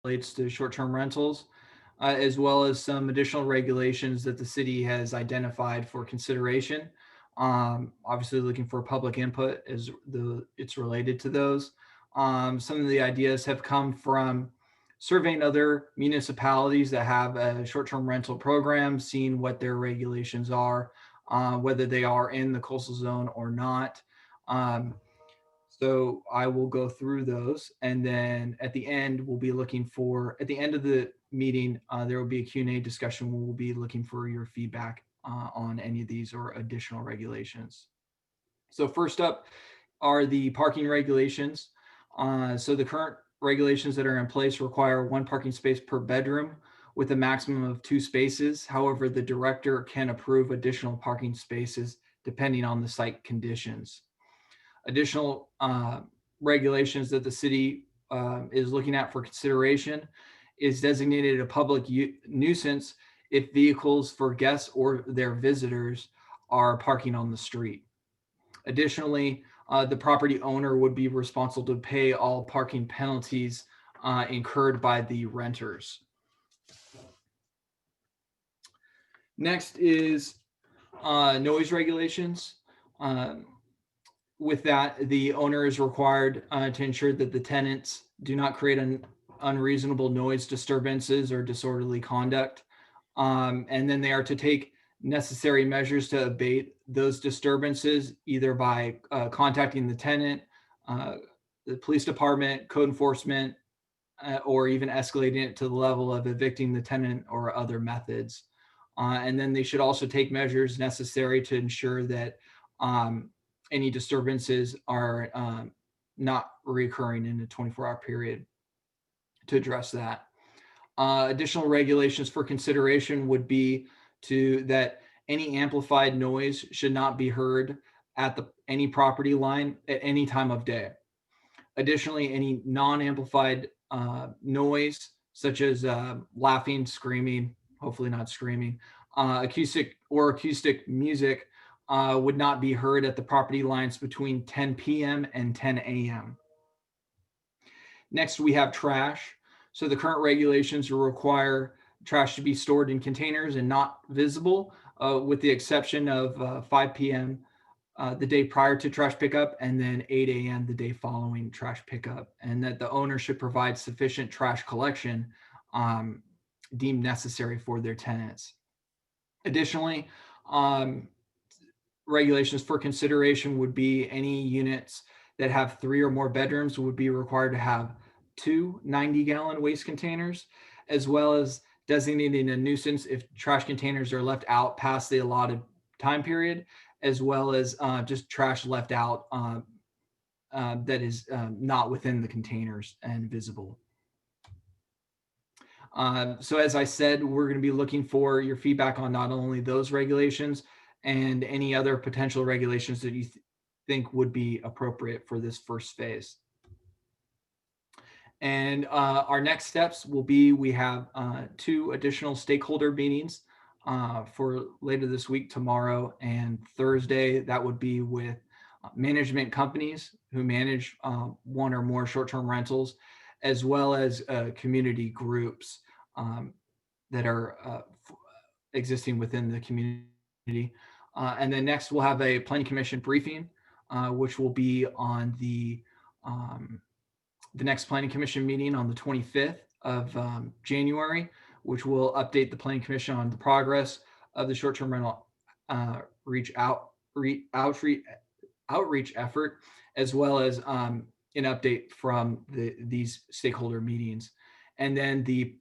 relates to short-term rentals, as well as some additional regulations that the city has identified for consideration. Obviously, looking for public input as it's related to those. Some of the ideas have come from surveying other municipalities that have a short-term rental program, seeing what their regulations are, whether they are in the coastal zone or not. Um, so I will go through those, and then at the end, we'll be looking for, at the end of the meeting, there will be a Q&A discussion where we'll be looking for your feedback on any of these or additional regulations. So first up are the parking regulations. So the current regulations that are in place require one parking space per bedroom with a maximum of 2 spaces. However, the director can approve additional parking spaces depending on the site conditions. Additional regulations that the city is looking at for consideration is designated a public nuisance if vehicles for guests or their visitors are parking on the street. Additionally, the property owner would be responsible to pay all parking penalties incurred by the renters. Next is noise regulations. Um, with that, the owner is required to ensure that the tenants do not create an unreasonable noise disturbances or disorderly conduct. And then they are to take necessary measures to abate those disturbances, either by contacting the tenant, uh, the police department, code enforcement, or even escalating it to the level of evicting the tenant or other methods. And then they should also take measures necessary to ensure that any disturbances are not recurring in a 24-hour period to address that. Additional regulations for consideration would be to that any amplified noise should not be heard at any property line at any time of day. Additionally, any non-amplified noise, such as laughing, screaming, hopefully not screaming, acoustic music would not be heard at the property lines between 10 p.m. and 10 a.m. Next, we have trash. So the current regulations require trash to be stored in containers and not visible, with the exception of 5 p.m. The day prior to trash pickup, and then 8 a.m. the day following trash pickup, and that the owner should provide sufficient trash collection deemed necessary for their tenants. Additionally, um, regulations for consideration would be any units that have 3 or more bedrooms would be required to have two 90-gallon waste containers, as well as designating a nuisance if trash containers are left out past the allotted time period, as well as just trash left out that is not within the containers and visible. So as I said, we're going to be looking for your feedback on not only those regulations and any other potential regulations that you think would be appropriate for this first phase. And our next steps will be, we have 2 additional stakeholder meetings for later this week, tomorrow and Thursday. That would be with management companies who manage 1 or more short-term rentals, as well as community groups that are existing within the community. And then next, we'll have a planning commission briefing, which will be on the next planning commission meeting on the 25th of January, which will update the planning commission on the progress of the short-term rental outreach effort, as well as an update from these stakeholder meetings. And then the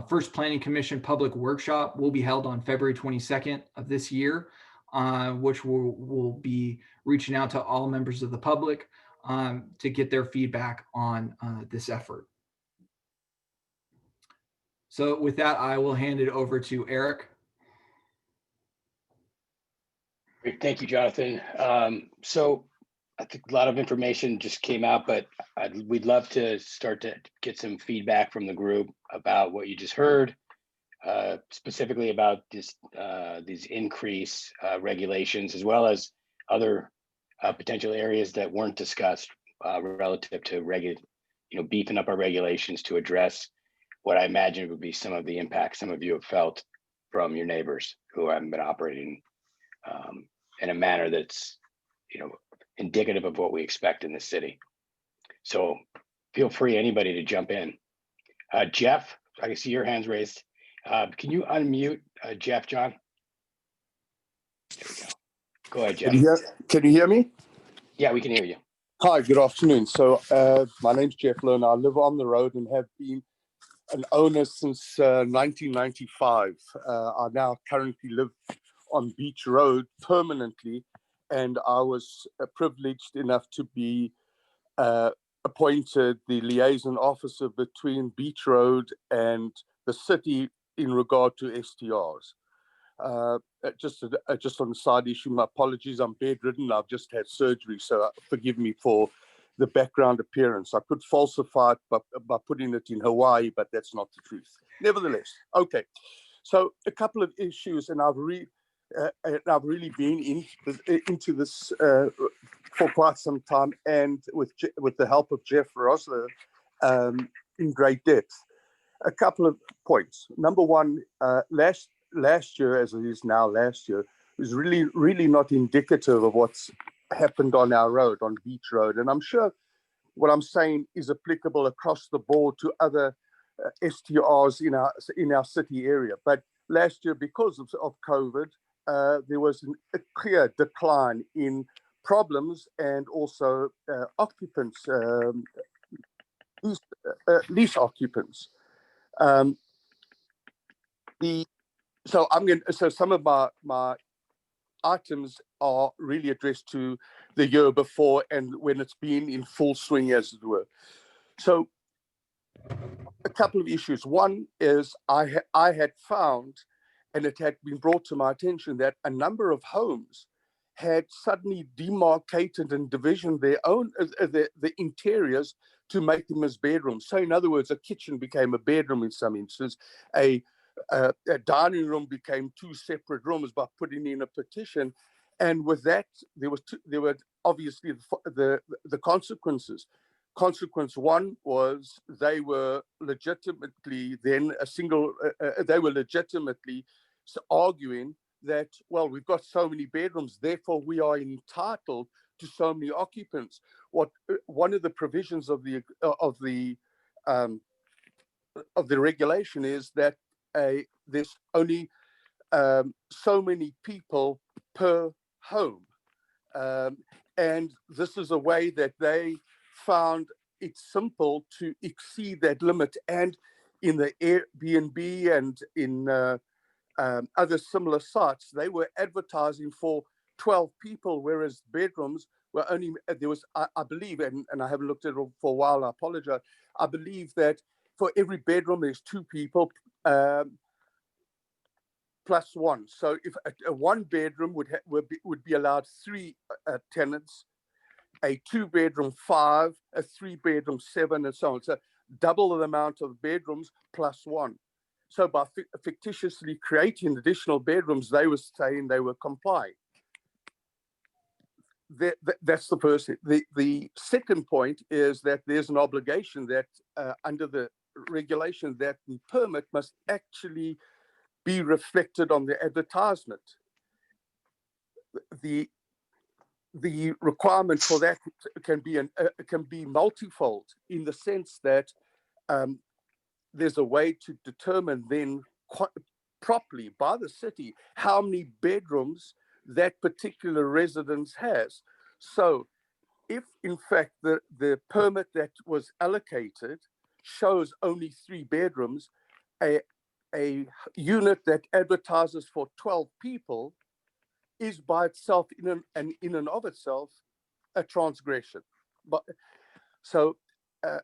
first planning commission public workshop will be held on February 22nd of this year, which will be reaching out to all members of the public to get their feedback on this effort. So with that, I will hand it over to Eric. Great, thank you, Jonathan. So I think a lot of information just came out, but we'd love to start to get some feedback from the group about what you just heard, specifically about these increased regulations, as well as other potential areas that weren't discussed relative to beefing up our regulations to address what I imagine would be some of the impacts some of you have felt from your neighbors who haven't been operating in a manner that's, indicative of what we expect in the city. So feel free, anybody, to jump in. Jeff, I can see your hands raised. Can you unmute Jeff, John? There we go. Go ahead, Jeff. Can you hear me? Yeah, we can hear you. Hi, good afternoon. So my name's Jeff Lerner. I live on the road and have been an owner since 1995. I now currently live on Beach Road permanently, and I was privileged enough to be appointed the liaison officer between Beach Road and the city in regard to STRs. Just on the side issue, my apologies, I'm bedridden. I've just had surgery, so forgive me for the background appearance. I could falsify it by putting it in Hawaii, but that's not the truth. Nevertheless, okay. So a couple of issues, and I've really been into this for quite some time, and with the help of Jeff Rosler in great depth. A couple of points. Number one, last year, as it is now last year, was really not indicative of what's happened on our road, on Beach Road. And I'm sure what I'm saying is applicable across the board to other STRs in our city area. But last year, because of COVID, there was a clear decline in problems and also occupants, lease occupants. So some of my items are really addressed to the year before and when it's been in full swing, as it were. So a couple of issues. One is I had found, and it had been brought to my attention, that a number of homes had suddenly demarcated and divisioned their own the interiors to make them as bedrooms. So in other words, a kitchen became a bedroom in some instance. A dining room became two separate rooms by putting in a partition, and with that there were obviously the consequences. Consequence one was they were legitimately then they were legitimately arguing that, well, we've got so many bedrooms, therefore we are entitled to so many occupants. One of the provisions of the regulation is that there's only so many people per home, and this is a way that they found it simple to exceed that limit. And in the Airbnb and in other similar sites, they were advertising for 12 people, whereas bedrooms were only, there was, I believe, and I haven't looked at it for a while, I apologize, I believe that for every bedroom there's two people plus one. So if a one bedroom would be allowed three tenants, a two bedroom 5, a 3 bedroom 7, and so on. So double the amount of bedrooms plus one. So by fictitiously creating additional bedrooms, they were saying they were complying. That's the first thing. The second point is that there's an obligation that under the regulation that the permit must actually be reflected on the advertisement. The requirement for that can be multifold, in the sense that there's a way to determine then quite properly by the city how many bedrooms that particular residence has. So if in fact the permit that was allocated shows only 3 bedrooms, a unit that advertises for 12 people is by itself in and of itself a transgression. But so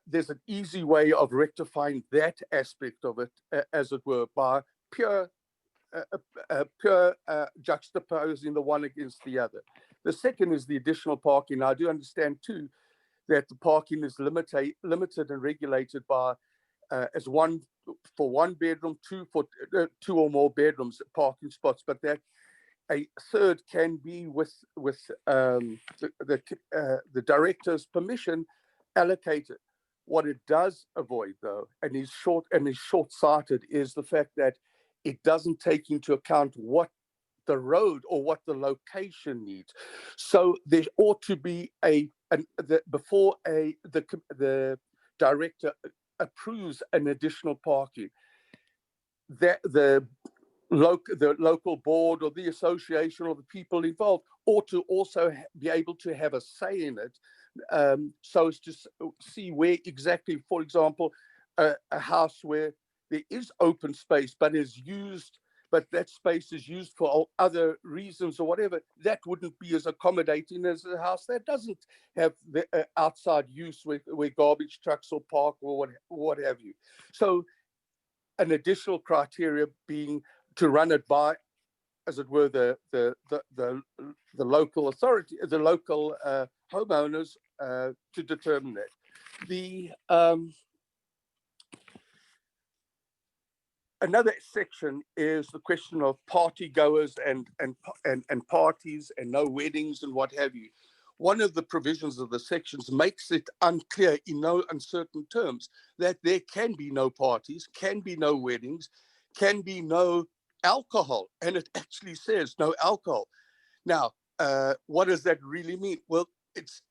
there's an easy way of rectifying that aspect of it, as it were, by pure juxtaposing the one against the other. The second is the additional parking. I do understand too that the parking is limited and regulated by as one for 1 bedroom, 2 for 2 or more bedrooms parking spots, but that a third can be with the director's permission allocated. What it does avoid, though, and is short-sighted, is the fact that it doesn't take into account what the road or what the location needs. So there ought to be before the director approves an additional parking, that the local board or the association or the people involved ought to also be able to have a say in it, so as to see where exactly, for example, a house where there is open space but that space is used for other reasons or whatever, that wouldn't be as accommodating as a house that doesn't have the outside use where garbage trucks will park or what have you. So an additional criteria being to run it by, as it were, the local authority, the local homeowners, to determine that. The another section is the question of party goers and parties and no weddings and what have you. One of the provisions of the sections makes it unclear in no uncertain terms that there can be no parties, can be no weddings, can be no alcohol, and it actually says no alcohol. Now, what does that really mean? Well, it's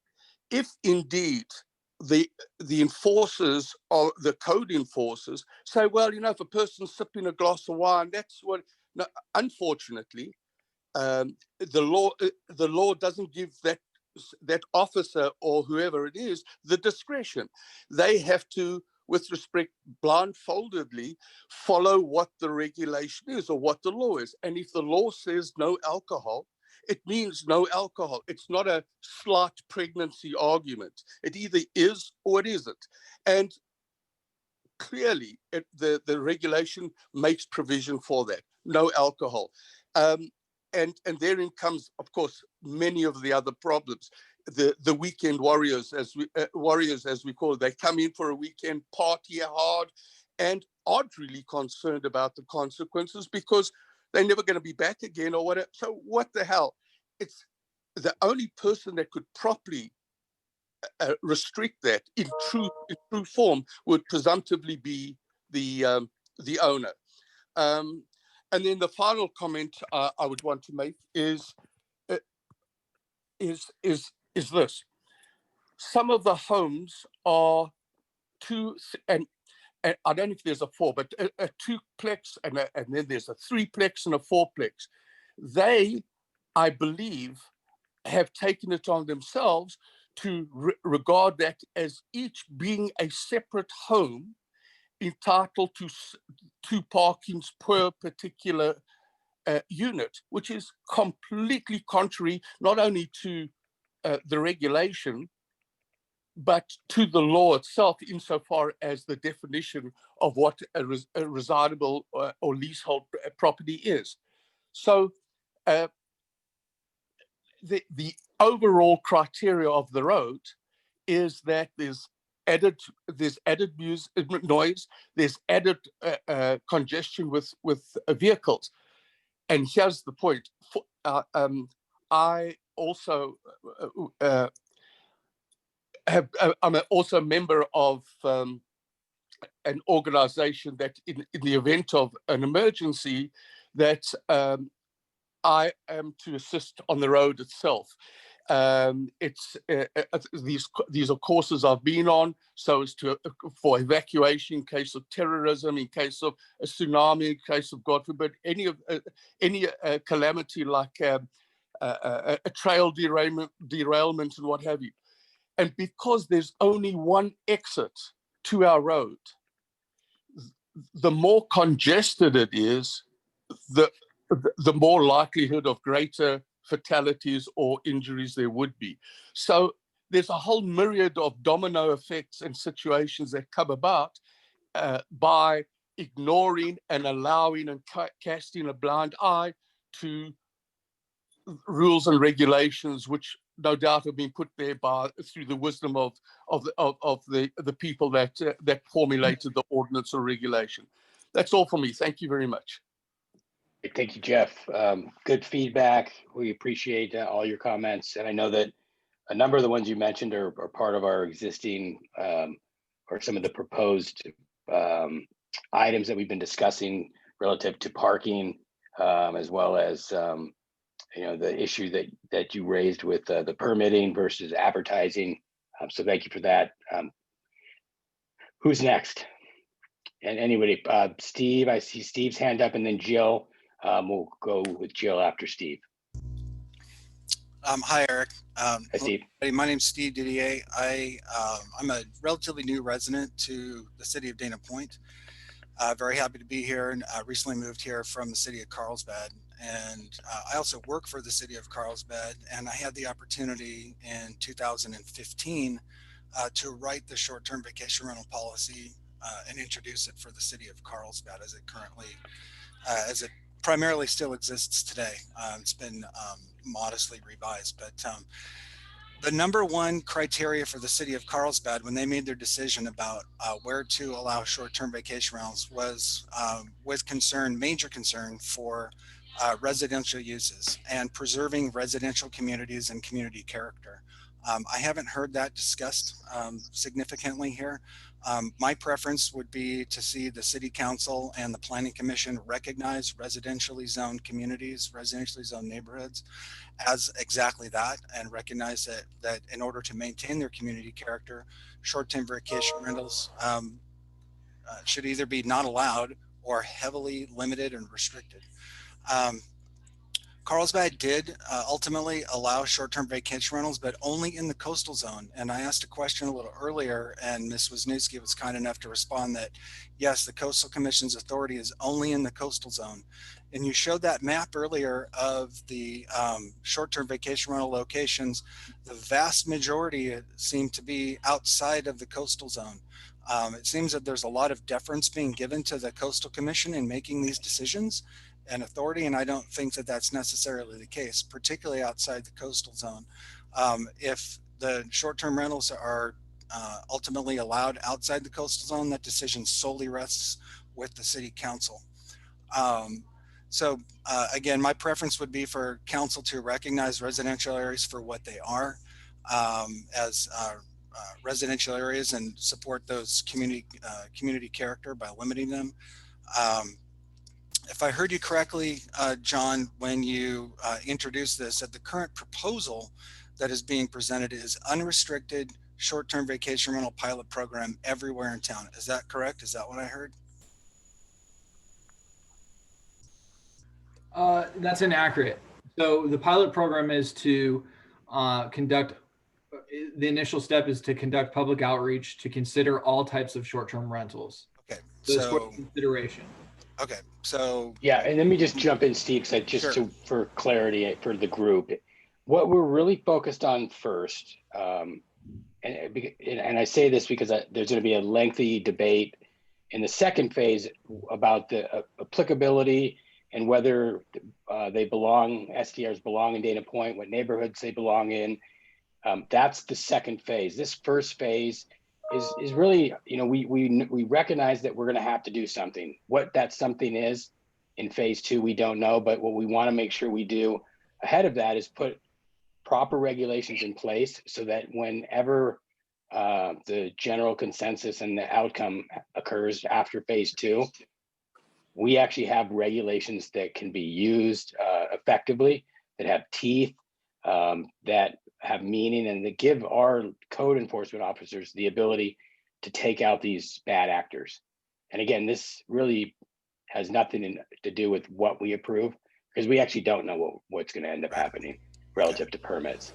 if indeed the enforcers or the code enforcers say, well, if a person's sipping a glass of wine, that's what. No, unfortunately, the law doesn't give that officer or whoever it is the discretion. They have to, with respect, blindfoldedly follow what the regulation is or what the law is. And if the law says no alcohol, it means no alcohol. It's not a slight pregnancy argument. It either is or it isn't. And clearly, the regulation makes provision for that, no alcohol. And therein comes, of course, many of the other problems. The weekend warriors, as we call it, they come in for a weekend, party hard, and aren't really concerned about the consequences because they're never going to be back again or whatever. So what the hell? It's the only person that could properly restrict that in true form would presumptively be the owner. And then the final comment I would want to make is this: some of the homes are two, and I don't know if there's a four, but a twoplex and then there's a threeplex and a fourplex. They, I believe, have taken it on themselves to regard that as each being a separate home entitled to two parkings per particular unit, which is completely contrary not only to the regulation, but to the law itself, insofar as the definition of what a residable or leasehold property is. So the overall criteria of the road is that there's added noise, there's added congestion with vehicles. And here's the point. I also I'm also a member of an organization that in the event of an emergency that I am to assist on the road itself. It's these are courses I've been on, so as to for evacuation in case of terrorism, in case of a tsunami, in case of, God forbid, any calamity like a trail derailment and what have you. And because there's only one exit to our road, the more congested it is, the more likelihood of greater fatalities or injuries there would be. So there's a whole myriad of domino effects and situations that come about by ignoring and allowing and casting a blind eye to rules and regulations, which no doubt have been put there through the wisdom of the people that formulated the ordinance or regulation. That's all for me. Thank you very much. Thank you, Jeff. Good feedback. We appreciate all your comments. And I know that a number of the ones you mentioned are part of our existing or some of the proposed items that we've been discussing relative to parking, as well as the issue that you raised with the permitting versus advertising. So thank you for that. Who's next? And anybody, Steve, I see Steve's hand up, and then Jill. We'll go with Jill after Steve. Hi, Eric. Hi, Steve. My name's Steve Didier. I'm a relatively new resident to the city of Dana Point. Very happy to be here, and recently moved here from the city of Carlsbad. And I also work for the city of Carlsbad, and I had the opportunity in 2015 to write the short-term vacation rental policy and introduce it for the city of Carlsbad as it primarily still exists today. It's been modestly revised, but the number one criteria for the city of Carlsbad when they made their decision about where to allow short-term vacation rentals was major concern for residential uses and preserving residential communities and community character. I haven't heard that discussed significantly here. My preference would be to see the city council and the planning commission recognize residentially zoned communities, residentially zoned neighborhoods as exactly that, and recognize that in order to maintain their community character, short-term vacation rentals should either be not allowed or heavily limited and restricted. Carlsbad did ultimately allow short-term vacation rentals, but only in the coastal zone. And I asked a question a little earlier, and Ms. Wisniewski was kind enough to respond that, yes, the Coastal Commission's authority is only in the coastal zone. And you showed that map earlier of the short-term vacation rental locations. The vast majority seem to be outside of the coastal zone. It seems that there's a lot of deference being given to the Coastal Commission in making these decisions and authority, and I don't think that that's necessarily the case, particularly outside the coastal zone. If the short-term rentals are ultimately allowed outside the coastal zone, that decision solely rests with the city council. Again, my preference would be for council to recognize residential areas for what they are, as residential areas, and support those community character by limiting them. If I heard you correctly, John, when you introduced this, that the current proposal that is being presented is unrestricted short-term vacation rental pilot program everywhere in town. Is that correct? Is that what I heard? That's inaccurate. So the pilot program is to the initial step is to conduct public outreach to consider all types of short-term rentals. Okay. So consideration. Okay, so yeah, and let me just jump in, Steve, for clarity for the group, what we're really focused on first, and I say this because there's going to be a lengthy debate in the second phase about the applicability and whether STRs belong in Dana Point, what neighborhoods they belong in. That's the second phase. This first phase is really, we recognize that we're going to have to do something. What that something is in phase 2, we don't know, but what we want to make sure we do ahead of that is put proper regulations in place so that whenever the general consensus and the outcome occurs after phase 2, we actually have regulations that can be used effectively, that have teeth, that have meaning, and that give our code enforcement officers the ability to take out these bad actors. And again, this really has nothing to do with what we approve, because we actually don't know what's going to end up happening relative to permits.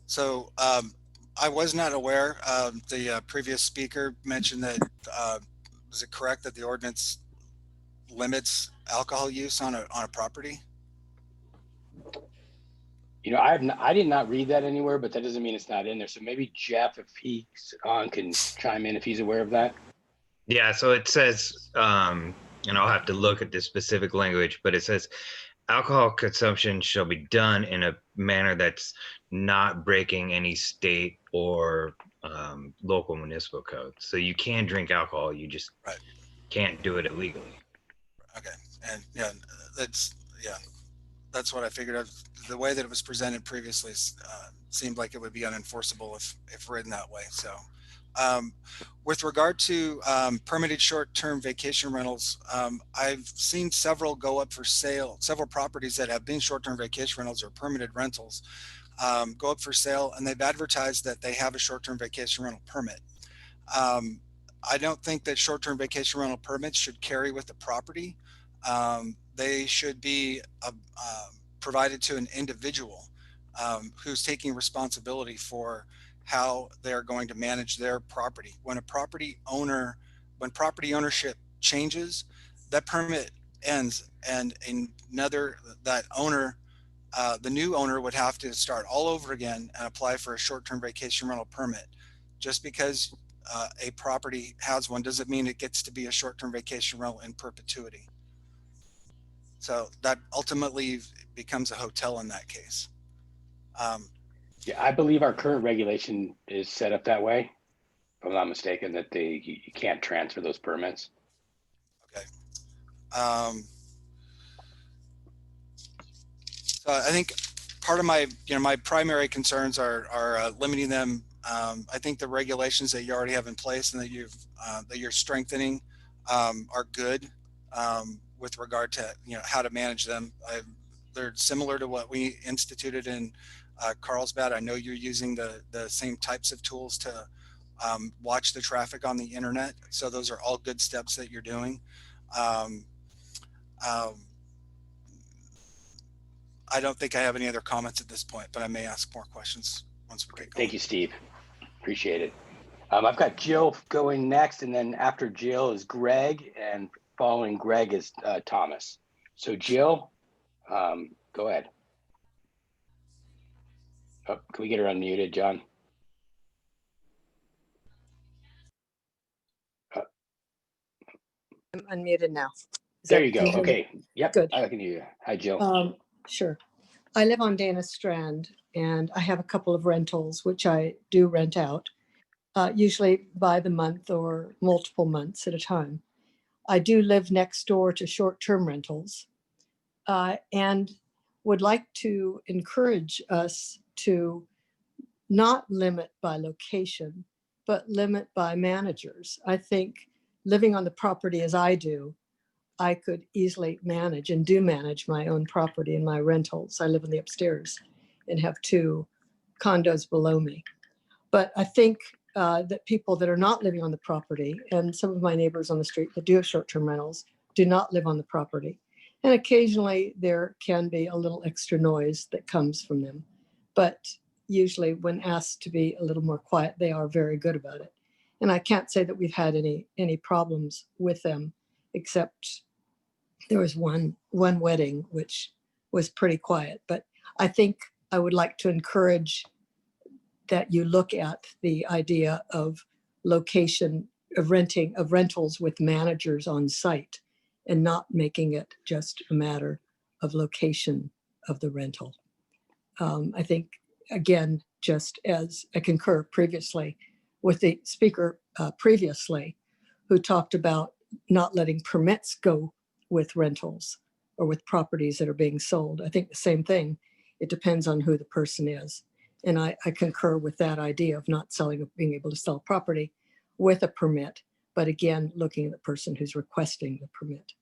So I was not aware. The previous speaker mentioned that, was it correct that the ordinance limits alcohol use on a property? I did not read that anywhere, but that doesn't mean it's not in there. So maybe Jeff, if he's on, can chime in if he's aware of that. Yeah, so it says, and I'll have to look at the specific language, but it says alcohol consumption shall be done in a manner that's not breaking any state or local municipal code. So you can drink alcohol, you just can't do it illegally. Okay, and that's what I figured. The way that it was presented previously seemed like it would be unenforceable if written that way. So With regard to permitted short-term vacation rentals, I've seen several go up for sale, several properties that have been short-term vacation rentals or permitted rentals go up for sale, and they've advertised that they have a short-term vacation rental permit. I don't think that short-term vacation rental permits should carry with the property. They should be provided to an individual who's taking responsibility for how they're going to manage their property. When property ownership changes, that permit ends, and the new owner would have to start all over again and apply for a short-term vacation rental permit. Just because a property has one doesn't mean it gets to be a short-term vacation rental in perpetuity. So that ultimately becomes a hotel in that case. Yeah, I believe our current regulation is set up that way, if I'm not mistaken, that you can't transfer those permits. Okay. So I think part of my primary concerns are limiting them. I think the regulations that you already have in place and that you're strengthening are good with regard to how to manage them. They're similar to what we instituted in Carlsbad. I know you're using the same types of tools to watch the traffic on the internet. So those are all good steps that you're doing. I don't think I have any other comments at this point, but I may ask more questions once we get going. Thank you, Steve. Appreciate it. I've got Jill going next, and then after Jill is Greg, and following Greg is Thomas. So Jill, go ahead. Oh, can we get her unmuted, John? I'm unmuted now. There you go. Okay. Yep. Good. I can hear you. Hi, Jill. Sure. I live on Dana Strand, and I have a couple of rentals, which I do rent out, usually by the month or multiple months at a time. I do live next door to short-term rentals, and would like to encourage us to not limit by location, but limit by managers. I think living on the property as I do, I could easily manage and do manage my own property and my rentals. I live in the upstairs and have 2 condos below me. But I think that people that are not living on the property, and some of my neighbors on the street that do have short-term rentals, do not live on the property. And occasionally there can be a little extra noise that comes from them. But usually when asked to be a little more quiet, they are very good about it. And I can't say that we've had any problems with them, except there was one wedding which was pretty quiet. But I think I would like to encourage that you look at the idea of location of rentals with managers on site, and not making it just a matter of location of the rental. I think, again, just as I concur previously with the speaker previously, who talked about not letting permits go with rentals or with properties that are being sold. I think the same thing. It depends on who the person is. And I concur with that idea of not being able to sell property with a permit, but again, looking at the person who's requesting the permit.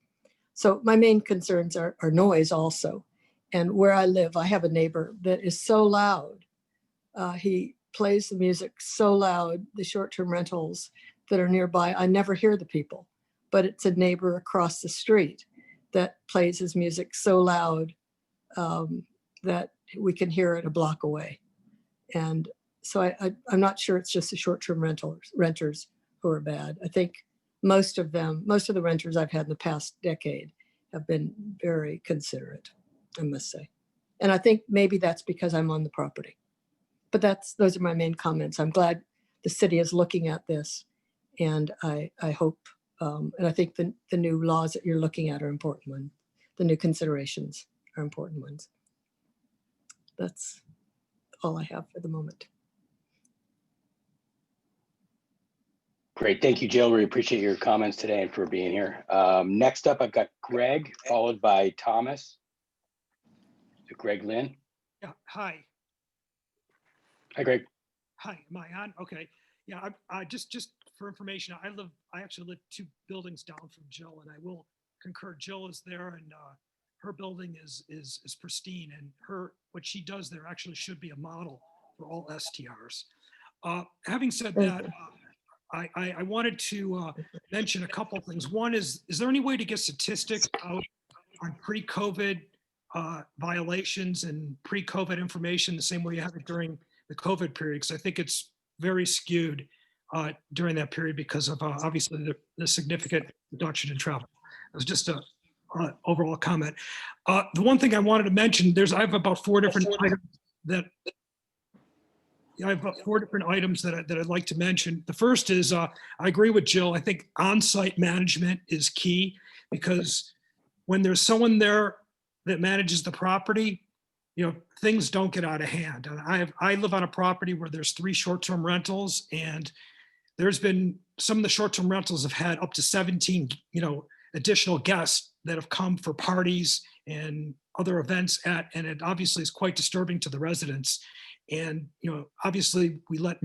So my main concerns are noise also. And where I live, I have a neighbor that is so loud. He plays the music so loud, the short-term rentals that are nearby, I never hear the people, but it's a neighbor across the street that plays his music so loud that we can hear it a block away. And so I'm not sure it's just the short-term renters who are bad. I think most of the renters I've had in the past decade have been very considerate, I must say. And I think maybe that's because I'm on the property. But those are my main comments. I'm glad the city is looking at this, and I hope, and I think the new laws that you're looking at are important ones. The new considerations are important ones. That's all I have for the moment. Great. Thank you, Jill. We appreciate your comments today and for being here. Next up, I've got Greg, followed by Thomas. So Greg Lynn. Yeah, hi. Hi, Greg. Hi, am I on? Okay. Yeah, I just for information, I actually live 2 buildings down from Jill, and I will concur. Jill is there, and her building is pristine, and what she does there actually should be a model for all STRs. Having said Thank that, you. I wanted to mention a couple of things. One is there any way to get statistics out on pre-COVID violations and pre-COVID information the same way you have it during the COVID period? Because I think it's very skewed during that period because of obviously the significant reduction in travel. It was just a overall comment. The one thing I wanted to mention, I have about 4 different items that I'd like to mention. The first is I agree with Jill. I think on-site management is key because when there's someone there that manages the property, things don't get out of hand. And I live on a property where there's 3 short-term rentals, and there's been some of the short-term rentals have had up to 17, additional guests that have come for parties and other events and it obviously is quite disturbing to the residents. And, obviously we let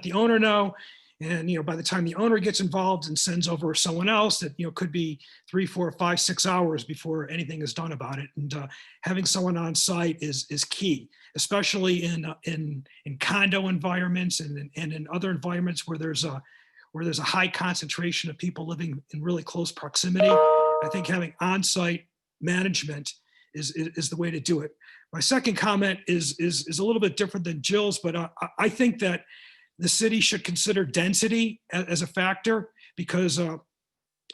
the owner know, and, by the time the owner gets involved and sends over someone else, that, could be 3, 4, 5, 6 hours before anything is done about it. And having someone on site is key, especially in condo environments and in other environments where there's a high concentration of people living in really close proximity. I think having on-site management is the way to do it. My second comment is a little bit different than Jill's, but I think that the city should consider density as a factor because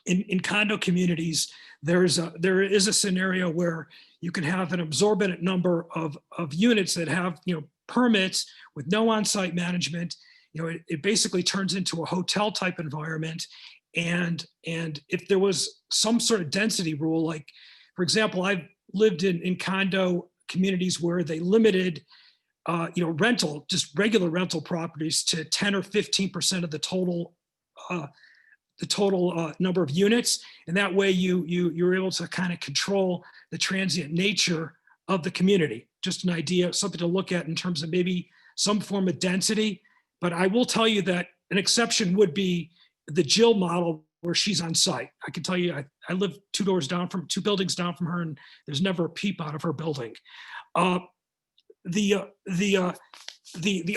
in condo communities, there is a scenario where you can have an absorbent number of units that have permits with no on-site management. It basically turns into a hotel type environment. And if there was some sort of density rule, like, for example, I've lived in condo communities where they limited just regular rental properties to 10 or 15% of the total number of units. And that way you're able to kind of control the transient nature of the community. Just an idea, something to look at in terms of maybe some form of density. But I will tell you that an exception would be the Jill model where she's on site. I can tell you, I live 2 buildings down from her, and there's never a peep out of her building. The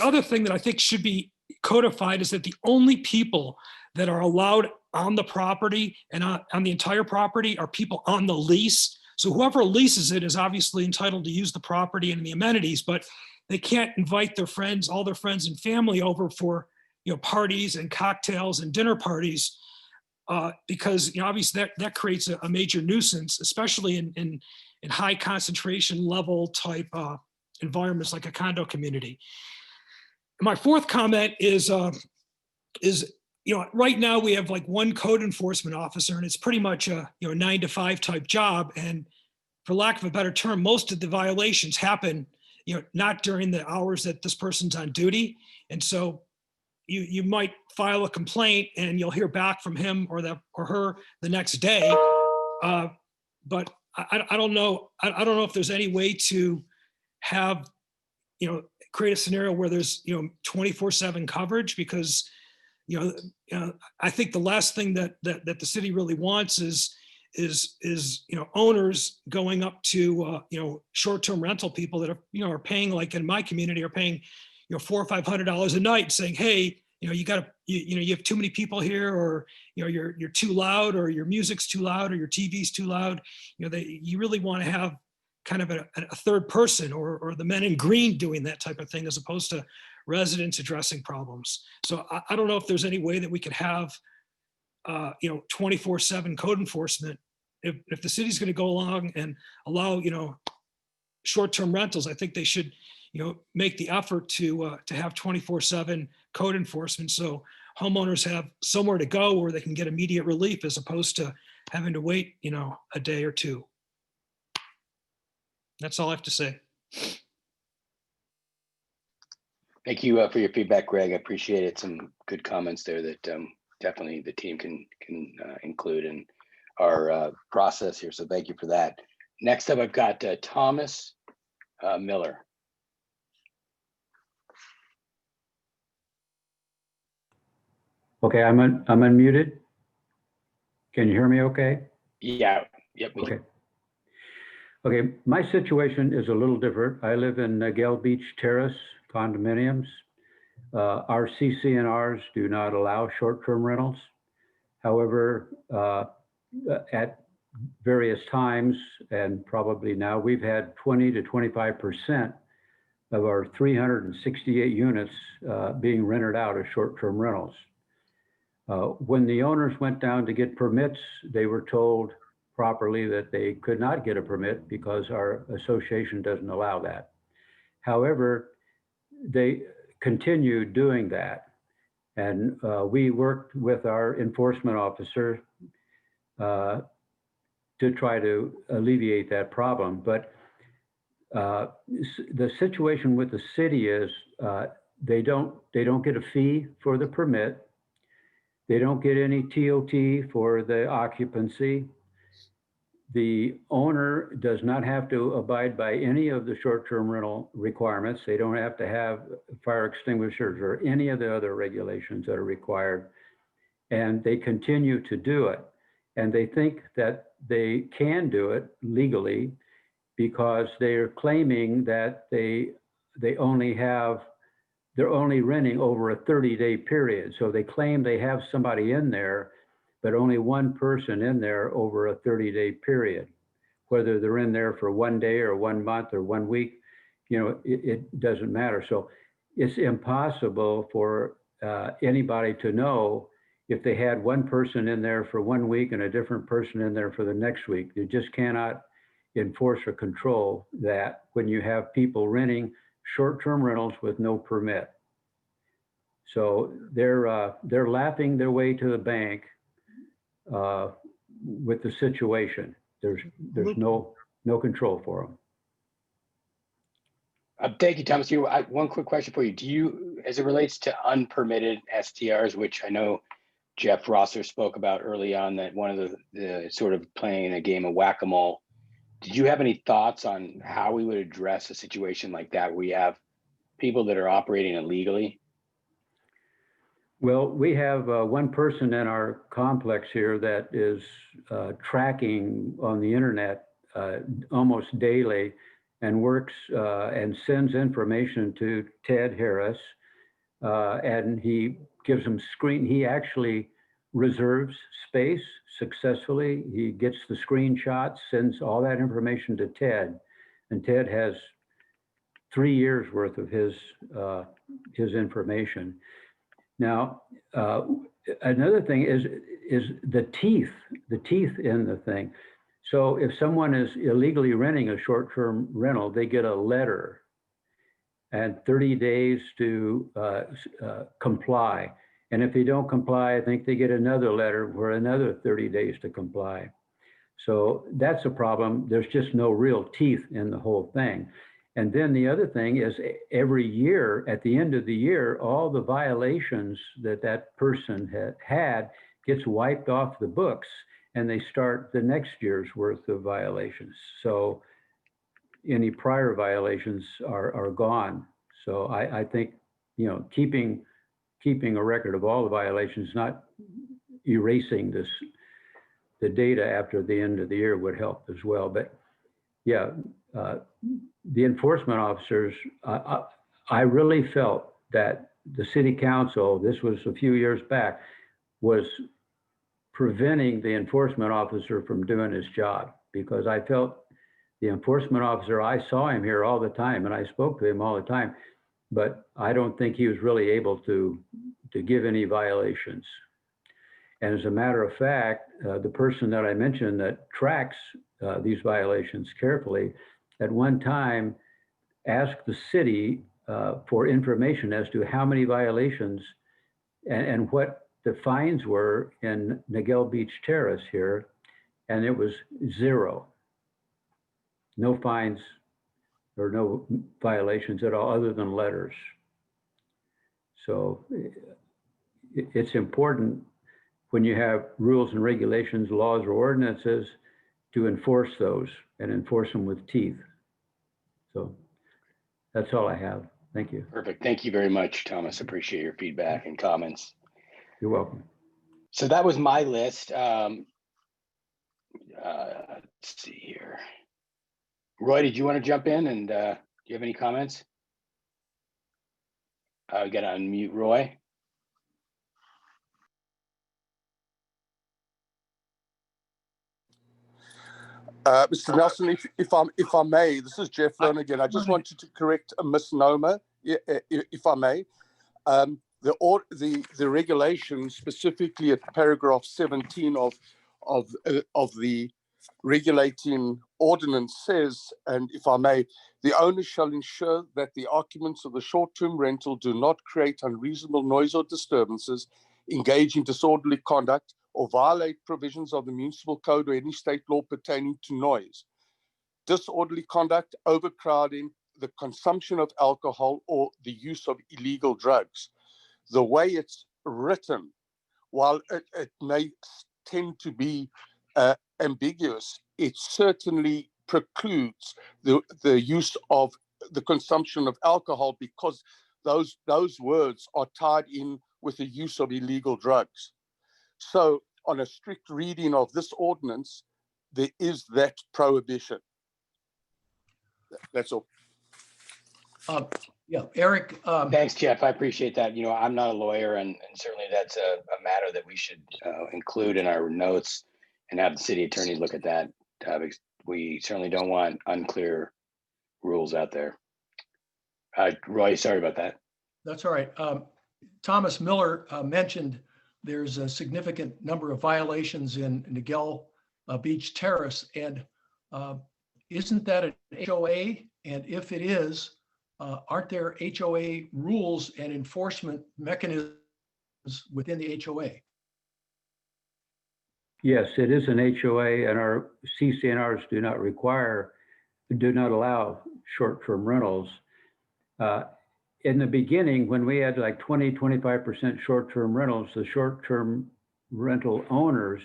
other thing that I think should be codified is that the only people that are allowed on the property and on the entire property are people on the lease. So whoever leases it is obviously entitled to use the property and the amenities, but they can't invite all their friends and family over for parties and cocktails and dinner parties because obviously that creates a major nuisance, especially in high concentration level type environments like a condo community. My fourth comment is right now we have like 1 code enforcement officer, and it's pretty much a 9 to 5 type job. And for lack of a better term, most of the violations happen not during the hours that this person's on duty. And so you might file a complaint and you'll hear back from him or her the next day. But I don't know. I don't know if there's any way to have, create a scenario where there's, 24/7 coverage, because, I think the last thing that the city really wants is owners going up to, short-term rental people that are paying, like in my community, are paying, $400 or $500 a night, saying, hey, you have too many people here, or, you're too loud, or your music's too loud, or your TV's too loud. You really want to have kind of a third person or the men in green doing that type of thing, as opposed to residents addressing problems. So I don't know if there's any way that we could have 24/7 code enforcement. If the city's going to go along and allow short-term rentals, I think they should make the effort to have 24/7 code enforcement, so homeowners have somewhere to go where they can get immediate relief, as opposed to having to wait a day or two. That's all I have to say. Thank you for your feedback, Greg. I appreciate it. Some good comments there that definitely the team can include in our process here. So thank you for that. Next up, I've got Thomas Miller. Okay, I'm unmuted. Can you hear me okay? Yeah, yep. We can. Okay. Okay, my situation is a little different. I live in Gale Beach Terrace condominiums. Our CCNRs do not allow short-term rentals. However, at various times, and probably now, we've had 20 to 25% of our 368 units being rented out as short-term rentals. When the owners went down to get permits, they were told properly that they could not get a permit because our association doesn't allow that. However, they continued doing that. And we worked with our enforcement officer to try to alleviate that problem. But the situation with the city is they don't get a fee for the permit. They don't get any TOT for the occupancy. The owner does not have to abide by any of the short-term rental requirements. They don't have to have fire extinguishers or any of the other regulations that are required. And they continue to do it. And they think that they can do it legally because they're claiming that they're only renting over a 30-day period. So they claim they have somebody in there, but only one person in there over a 30-day period. Whether they're in there for 1 day or 1 month or 1 week, it doesn't matter. So it's impossible for anybody to know if they had one person in there for 1 week and a different person in there for the next week. You just cannot enforce or control that when you have people renting short-term rentals with no permit. So they're laughing their way to the bank with the situation. There's no control for them. Thank you, Thomas. One quick question for you. Do you, as it relates to unpermitted STRs, which I know Jeff Rosser spoke about early on, that one of the sort of playing a game of whack-a-mole, did you have any thoughts on how we would address a situation like that where we have people that are operating illegally? Well, we have one person in our complex here that is tracking on the internet almost daily and works and sends information to Ted Harris, and he gives him he actually reserves space successfully. He gets the screenshots, sends all that information to Ted, and Ted has 3 years worth of his information. Now, another thing is the teeth in the thing. So if someone is illegally renting a short-term rental, they get a letter and 30 days to comply. And if they don't comply, I think they get another letter for another 30 days to comply. So that's a problem. There's just no real teeth in the whole thing. And then the other thing is every year, at the end of the year, all the violations that person had gets wiped off the books and they start the next year's worth of violations. So any prior violations are gone. So I think, keeping a record of all the violations, not erasing the data after the end of the year would help as well. But yeah, the enforcement officers, I really felt that the city council, this was a few years back, was preventing the enforcement officer from doing his job, because I felt the enforcement officer, I saw him here all the time and I spoke to him all the time, but I don't think he was really able to give any violations. And as a matter of fact, the person that I mentioned that tracks these violations carefully, at one time asked the city for information as to how many violations and what the fines were in Nagel Beach Terrace here, and it was 0. No fines or no violations at all other than letters. So it's important when you have rules and regulations, laws or ordinances, to enforce those and enforce them with teeth. So that's all I have. Thank you. Perfect. Thank you very much, Thomas. Appreciate your feedback and comments. You're welcome. So that was my list. Let's see here. Roy, did you want to jump in and do you have any comments? We got to unmute Roy. Mr. Nelson, if I may, this is Jeff Lone again. I just wanted to correct a misnomer, if I may. The regulation, specifically at paragraph 17 of the regulating ordinance says, and if I may, the owner shall ensure that the occupants of the short-term rental do not create unreasonable noise or disturbances, engage in disorderly conduct, or violate provisions of the municipal code or any state law pertaining to noise, disorderly conduct, overcrowding, the consumption of alcohol, or the use of illegal drugs. The way it's written, while it may tend to be ambiguous, it certainly precludes the use of the consumption of alcohol, because those words are tied in with the use of illegal drugs. So on a strict reading of this ordinance, there is that prohibition. That's all. Yeah, Eric. Thanks, Jeff. I appreciate that. You know, I'm not a lawyer, and certainly that's a matter that we should include in our notes and have the city attorney look at that. We certainly don't want unclear rules out there. Roy, sorry about that. That's all right. Thomas Miller mentioned there's a significant number of violations in Niguel Beach Terrace, and isn't that an HOA? And if it is, aren't there HOA rules and enforcement mechanisms within the HOA? Yes, it is an HOA, and our CCNRs do not allow short-term rentals. In the beginning, when we had like 20-25% short-term rentals, the short-term rental owners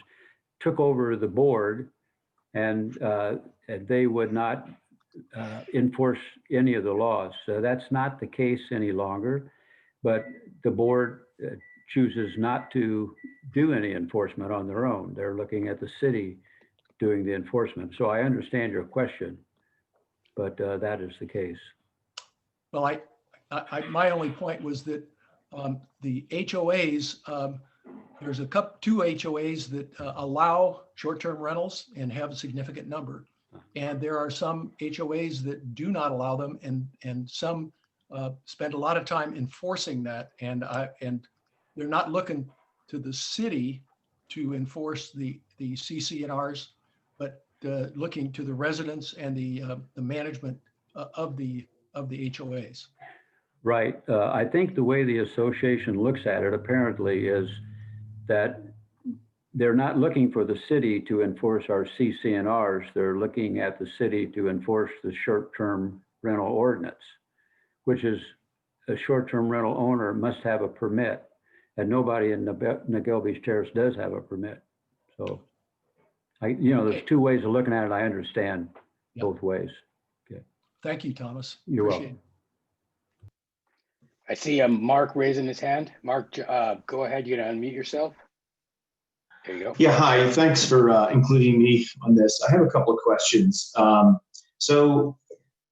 took over the board, and they would not enforce any of the laws. So that's not the case any longer, but the board chooses not to do any enforcement on their own. They're looking at the city doing the enforcement. So I understand your question, but that is the case. Well, my only point was that the HOAs, there's two HOAs that allow short-term rentals and have a significant number. And there are some HOAs that do not allow them, and some spend a lot of time enforcing that. And they're not looking to the city to enforce the CCNRs, but looking to the residents and the management of the HOAs. Right. I think the way the association looks at it apparently is that they're not looking for the city to enforce our CCNRs. They're looking at the city to enforce the short-term rental ordinance, which is a short-term rental owner must have a permit, and nobody in Niguel Beach Terrace does have a permit. So, there's two ways of looking at it. I understand both ways. Okay. Thank you, Thomas. You're Appreciate welcome. I see Mark raising his hand. Mark, go ahead. You gonna unmute yourself? There you go. Yeah, hi. Thanks for including me on this. I have a couple of questions. So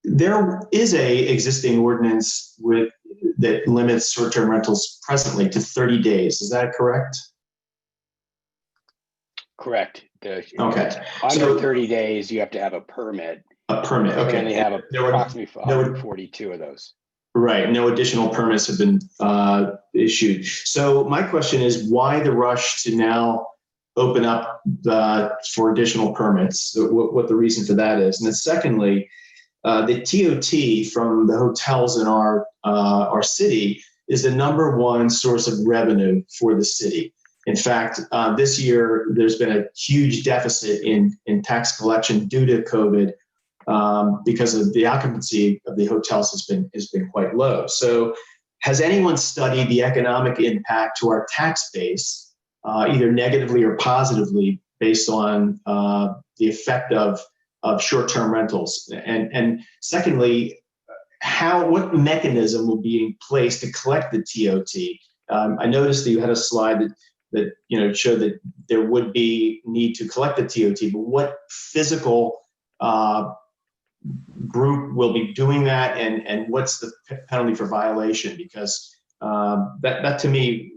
there is a existing ordinance that limits short-term rentals presently to 30 days. Is that correct? Correct. Okay. Under 30 days, you have to have a permit. A permit, okay. And they have approximately 142 of those. Right. No additional permits have been issued. So my question is, why the rush to now open up for additional permits? What the reason for that is? And then secondly, the TOT from the hotels in our city is the #1 source of revenue for the city. In fact, this year there's been a huge deficit in tax collection due to COVID, because of the occupancy of the hotels has been quite low. So has anyone studied the economic impact to our tax base, either negatively or positively, based on the effect of short-term rentals? And secondly, what mechanism will be in place to collect the TOT I noticed that you had a slide that showed that there would be need to collect the TOT, but what physical group will be doing that, and what's the penalty for violation? Because that to me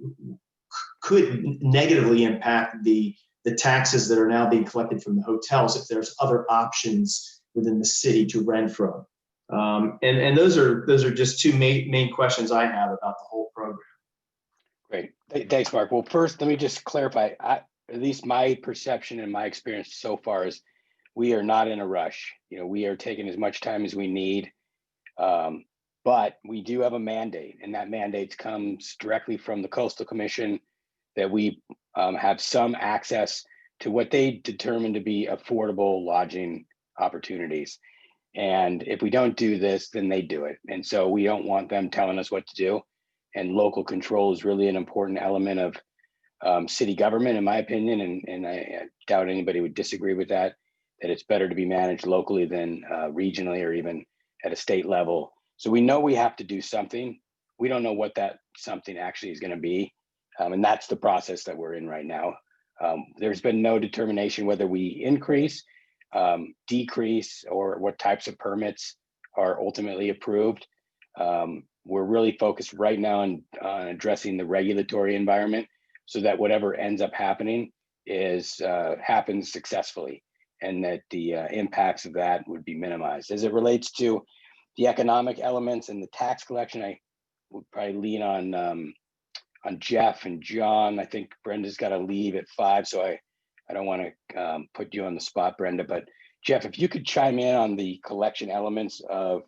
could negatively impact the taxes that are now being collected from the hotels if there's other options within the city to rent from. And those are just two main questions I have about the whole program. Great. Thanks, Mark. Well, first, let me just clarify. At least my perception and my experience so far is we are not in a rush. We are taking as much time as we need. But we do have a mandate, and that mandate comes directly from the Coastal Commission that we have some access to what they determine to be affordable lodging opportunities. And if we don't do this, then they do it. And so we don't want them telling us what to do. And local control is really an important element of city government, in my opinion. And I doubt anybody would disagree with that it's better to be managed locally than regionally or even at a state level. So we know we have to do something. We don't know what that something actually is going to be. And that's the process that we're in right now. There's been no determination whether we increase, decrease, or what types of permits are ultimately approved. We're really focused right now on addressing the regulatory environment so that whatever ends up happening happens successfully, and that the impacts of that would be minimized. As it relates to the economic elements and the tax collection, I would probably lean on Jeff and John. I think Brenda's got to leave at 5, so I don't want to put you on the spot, Brenda. But Jeff, if you could chime in on the collection elements of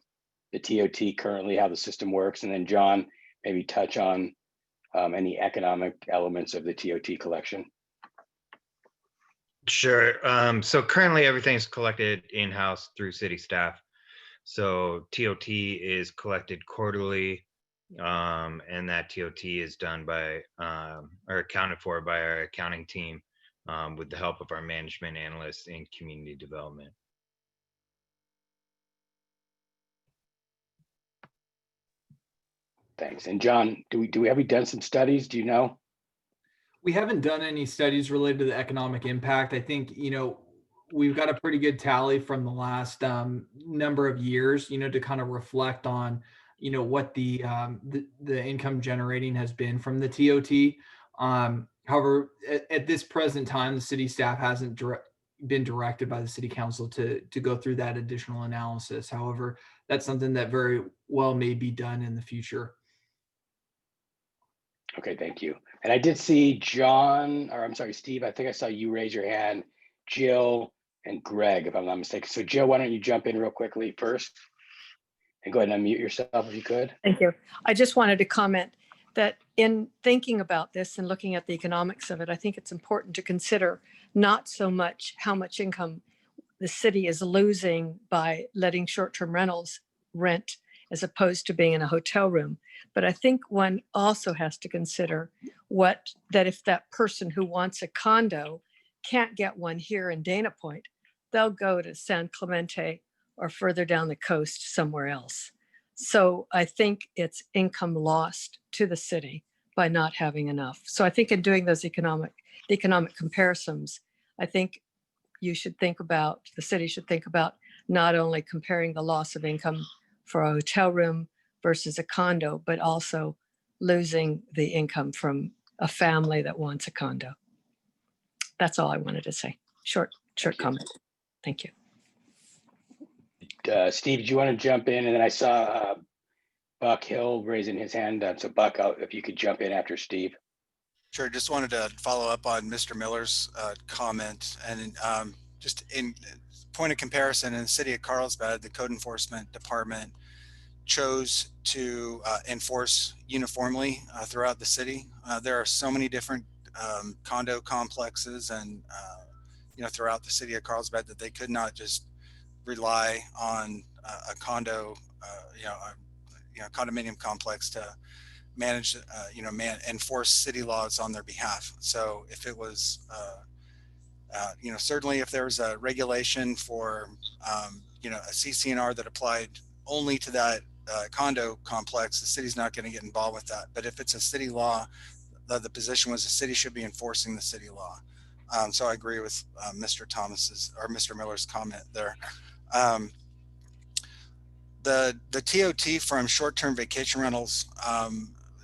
the TOT currently, how the system works, and then John, maybe touch on any economic elements of the TOT collection. Sure. So currently everything's collected in-house through city staff. So TOT is collected quarterly, and that TOT is done by or accounted for by our accounting team with the help of our management analysts in community development. Thanks. And John, have we done some studies? Do you know? We haven't done any studies related to the economic impact. I think, we've got a pretty good tally from the last number of years, to kind of reflect on, what the income generating has been from the TOT. However, at this present time, the city staff hasn't been directed by the city council to go through that additional analysis. However, that's something that very well may be done in the future. Okay, thank you. And I did see Steve, I think I saw you raise your hand, Jill and Greg, if I'm not mistaken. So Jill, why don't you jump in real quickly first and go ahead and unmute yourself if you could. Thank you. I just wanted to comment that in thinking about this and looking at the economics of it, I think it's important to consider not so much how much income the city is losing by letting short-term rentals rent as opposed to being in a hotel room. But I think one also has to consider that if that person who wants a condo can't get one here in Dana Point, they'll go to San Clemente or further down the coast somewhere else. So I think it's income lost to the city by not having enough. So I think in doing those economic comparisons, I think the city should think about not only comparing the loss of income for a hotel room versus a condo, but also losing the income from a family that wants a condo. That's all I wanted to say. Short comment. Thank you. Steve, do you want to jump in? And then I saw Buck Hill raising his hand. So Buck, if you could jump in after Steve. Sure. Just wanted to follow up on Mr. Miller's comment, and just in point of comparison, in the city of Carlsbad, the code enforcement department chose to enforce uniformly throughout the city. There are so many different condo complexes and throughout the city of Carlsbad that they could not just rely on a condominium complex to manage, enforce city laws on their behalf. So if it was, certainly if there was a regulation for, a CCNR that applied only to that condo complex, the city's not going to get involved with that. But if it's a city law, the position was the city should be enforcing the city law. So I agree with Mr. Thomas's or Mr. Miller's comment there. The TOT from short-term vacation rentals,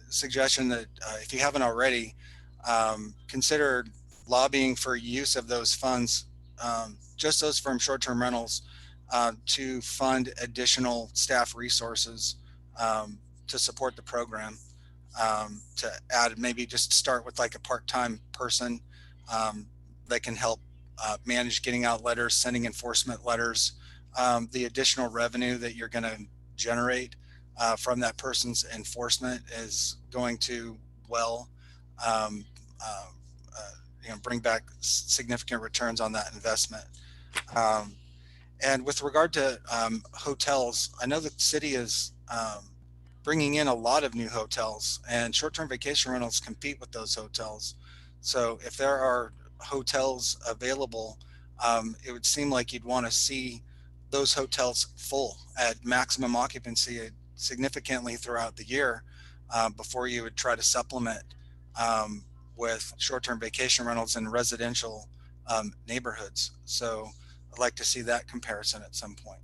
suggestion that if you haven't already, consider lobbying for use of those funds, just those from short-term rentals, to fund additional staff resources to support the program, to add, maybe just start with like a part-time person that can help manage getting out letters, sending enforcement letters. The additional revenue that you're going to generate from that person's enforcement is going to bring back significant returns on that investment. And with regard to hotels, I know the city is bringing in a lot of new hotels, and short-term vacation rentals compete with those hotels. So if there are hotels available, it would seem like you'd want to see those hotels full at maximum occupancy significantly throughout the year before you would try to supplement with short-term vacation rentals in residential neighborhoods. So I'd like to see that comparison at some point.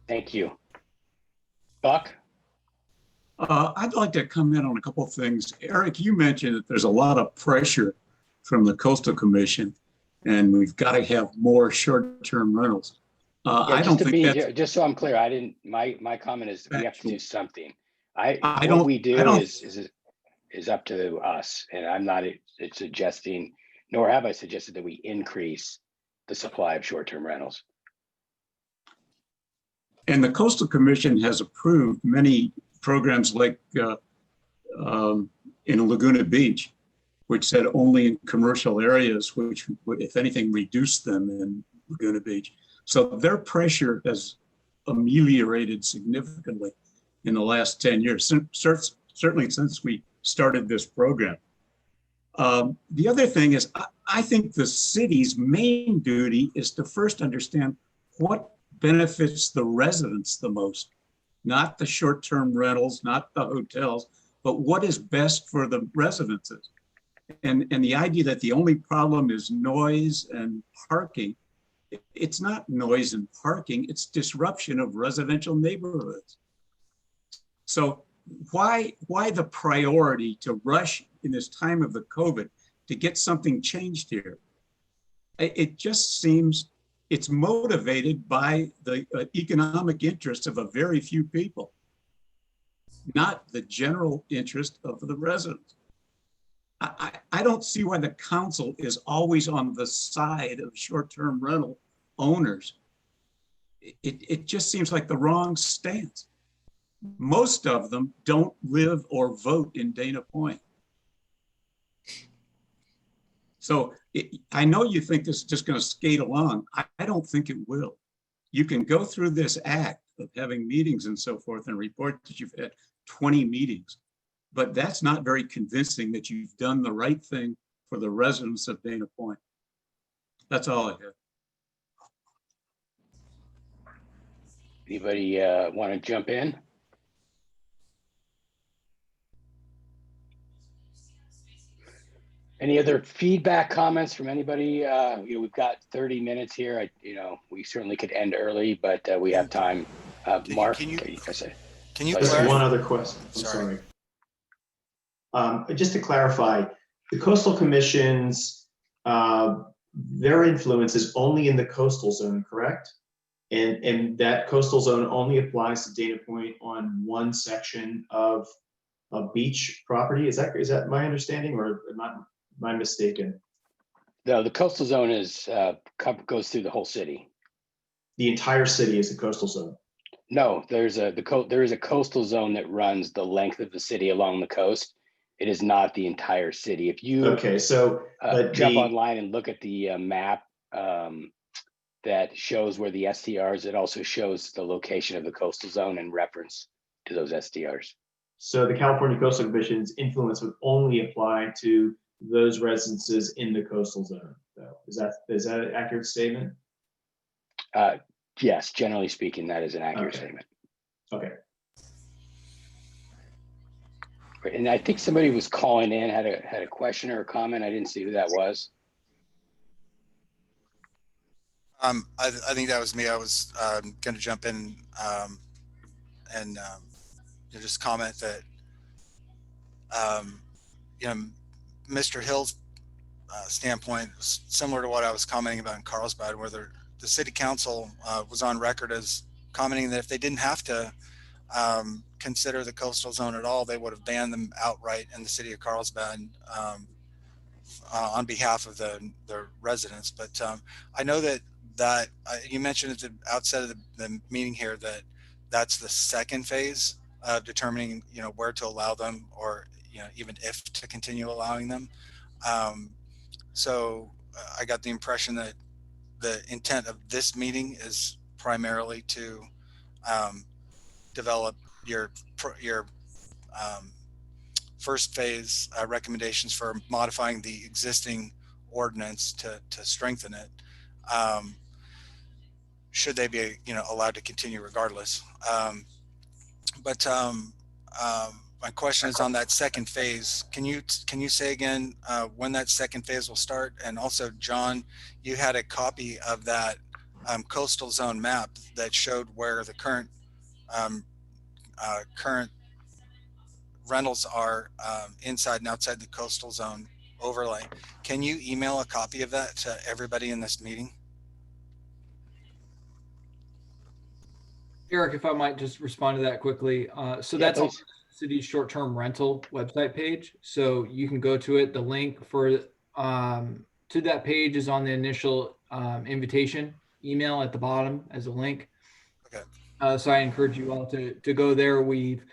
Thank you. Buck? I'd like to comment on a couple of things. Eric, you mentioned that there's a lot of pressure from the Coastal Commission, and we've got to have more short-term rentals. I don't think that's, just so I'm clear, I didn't. My comment is we have to do something. What don't we do is up to us, and I'm not suggesting, nor have I suggested that we increase the supply of short-term rentals. And the Coastal Commission has approved many programs like in Laguna Beach, which said only in commercial areas, which would, if anything, reduce them in Laguna Beach. So their pressure has ameliorated significantly in the last 10 years, certainly since we started this program. The other thing is, I think the city's main duty is to first understand what benefits the residents the most, not the short-term rentals, not the hotels, but what is best for the residences. And the idea that the only problem is noise and parking, it's not noise and parking, it's disruption of residential neighborhoods. So why the priority to rush in this time of the COVID to get something changed here? It just seems it's motivated by the economic interests of a very few people, not the general interest of the residents. I don't see why the council is always on the side of short-term rental owners. It just seems like the wrong stance. Most of them don't live or vote in Dana Point. So I know you think this is just going to skate along. I don't think it will. You can go through this act of having meetings and so forth and report that you've had 20 meetings, but that's not very convincing that you've done the right thing for the residents of Dana Point. That's all I have. Anybody want to jump in? Any other feedback, comments from anybody? We've got 30 minutes here. We certainly could end early, but we have time. Mark, can you Just clarify? one other question. I'm sorry. Just to clarify, the Coastal Commission's, their influence is only in the coastal zone, correct? And that coastal zone only applies to Dana Point on one section of beach property. Is that my understanding, or am I mistaken? No, the coastal zone goes through the whole city. The entire city is the coastal zone. No, there is a coastal zone that runs the length of the city along the coast. It is not the entire city. If you jump online and look at the map that shows where the STRs, it also shows the location of the coastal zone in reference to those STRs. So the California Coastal Commission's influence would only apply to those residences in the coastal zone, though. Is that an accurate statement? Yes, generally speaking, that is an accurate Okay. statement. Okay. Great. And I think somebody was calling in, had a question or a comment. I didn't see who that was. I think that was me. I was going to jump in and just comment that you know, Mr. Hill's standpoint was similar to what I was commenting about in Carlsbad, where the city council was on record as commenting that if they didn't have to consider the coastal zone at all, they would have banned them outright in the city of Carlsbad on behalf of the residents. But I know that you mentioned at the outset of the meeting here that that's the second phase of determining, you know, where to allow them, or, you know, even if to continue allowing them. So I got the impression that the intent of this meeting is primarily to develop your first phase recommendations for modifying the existing ordinance to strengthen it. Should they be, you know, allowed to continue regardless. But my question is on that second phase. Can you say again when that second phase will start? And also, John, you had a copy of that coastal zone map that showed where the current rentals are inside and outside the coastal zone overlay. Can you email a copy of that to everybody in this meeting? Eric, if I might just respond to that quickly. So Yeah, that's on please. the city's short-term rental website page. So you can go to it. The link for to that page is on the initial invitation email at the bottom as a link. Okay. So I encourage you all to go there. We've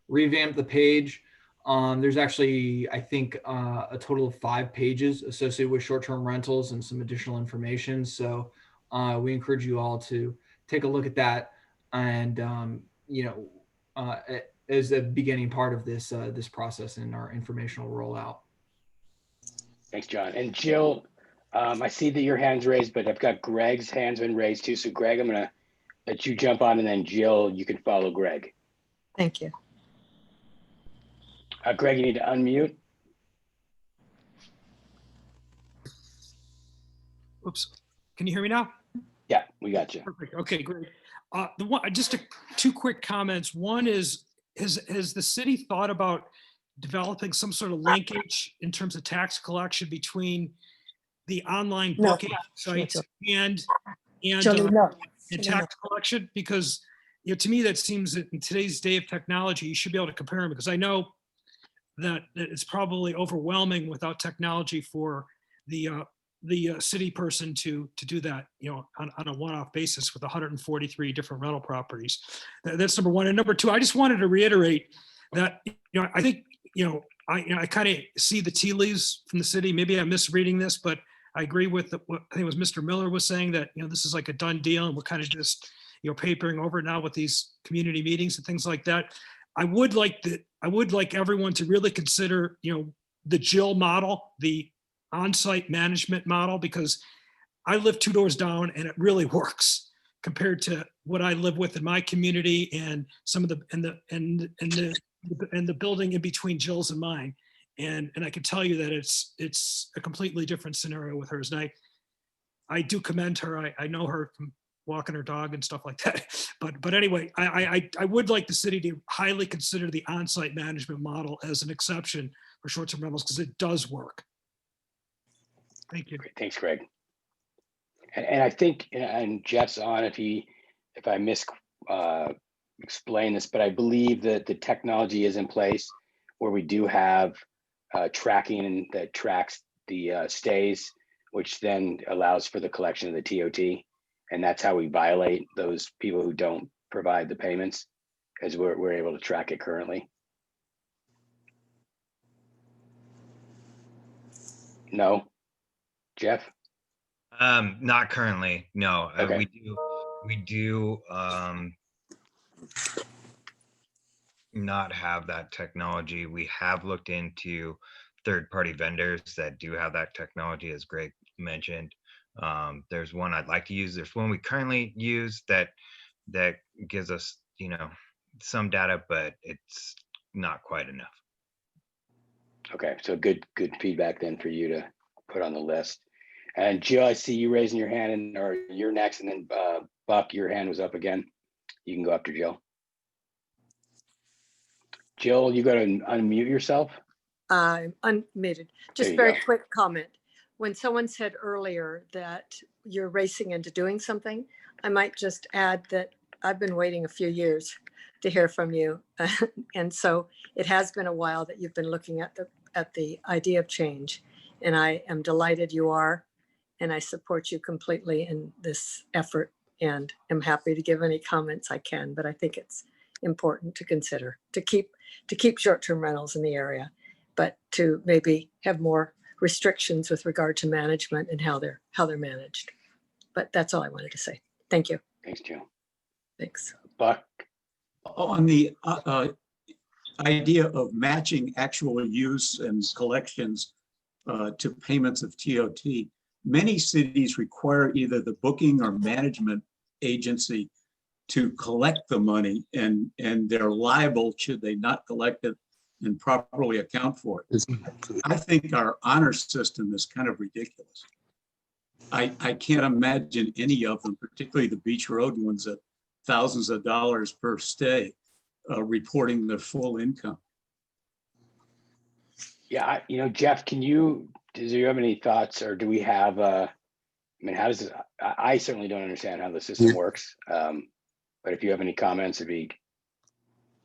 revamped the page. There's actually, I think, a total of 5 pages associated with short-term rentals and some additional information. So we encourage you all to take a look at that. And you know, as a beginning part of this this process in our informational rollout. Thanks, John. And Jill, I see that your hand's raised, but I've got Greg's hand's been raised too. So Greg, I'm gonna let you jump on, and then Jill, you can follow Greg. Thank you. Greg, you need to unmute. Oops. Can you hear me now? Yeah, we got you. Perfect. Okay, great. The one, just 2 quick comments. One is, has the city thought about developing some sort of linkage in terms of tax collection between the online No. booking sites and Johnny, no. tax collection? Because, you know, to me, that seems that in today's day of technology, you should be able to compare them, because I know that it's probably overwhelming without technology for the city person to do that, you know, on a one-off basis with 143 different rental properties. That's number one. And number two, I just wanted to reiterate that, you know, I think, you know, I kind of see the tea leaves from the city. Maybe I'm misreading this, but I agree with what I think it was Mr. Miller was saying, that, you know, this is like a done deal and we're kind of just, you know, papering over it now with these community meetings and things like that. I would like everyone to really consider, you know, the Jill model, the on-site management model, because I live 2 doors down and it really works compared to what I live with in my community and some of the building in between Jill's and mine. And I can tell you that it's a completely different scenario with hers. And I do commend her. I know her from walking her dog and stuff like that. But anyway, I would like the city to highly consider the on-site management model as an exception for short-term rentals, because it does work. Thank you. Great. Thanks, Greg. And I think, and Jeff's on if I explain this, but I believe that the technology is in place where we do have tracking that tracks the stays, which then allows for the collection of the TOT. And that's how we violate those people who don't provide the payments, because we're able to track it currently. No, Jeff? Not currently, no. Okay. We do not have that technology. We have looked into third-party vendors that do have that technology, as Greg mentioned. There's one I'd like to use. There's one we currently use that gives us, some data, but it's not quite enough. Okay, so good feedback then for you to put on the list. And Jill, I see you raising your hand, and or you're next, and then Buck, your hand was up again. You can go after Jill. Jill, you got to unmute yourself. I'm unmuted. Just you very go. quick comment. When someone said earlier that you're racing into doing something, I might just add that I've been waiting a few years to hear from you. And so it has been a while that you've been looking at the idea of change. And I am delighted you are, and I support you completely in this effort, and am happy to give any comments I can, but I think it's important to consider to keep short-term rentals in the area, but to maybe have more restrictions with regard to management and how they're managed. But that's all I wanted to say. Thank you. Thanks, Jill. Thanks. Buck. On the idea of matching actual use and collections to payments of TOT, many cities require either the booking or management agency to collect the money, and they're liable should they not collect it and properly account for it. I think our honor system is kind of ridiculous. I can't imagine any of them, particularly the Beach Road ones, at thousands of dollars per stay, reporting their full income. Yeah, Jeff, do you have any thoughts, or do we have, how does it, I certainly don't understand how the system works. But if you have any comments, it'd be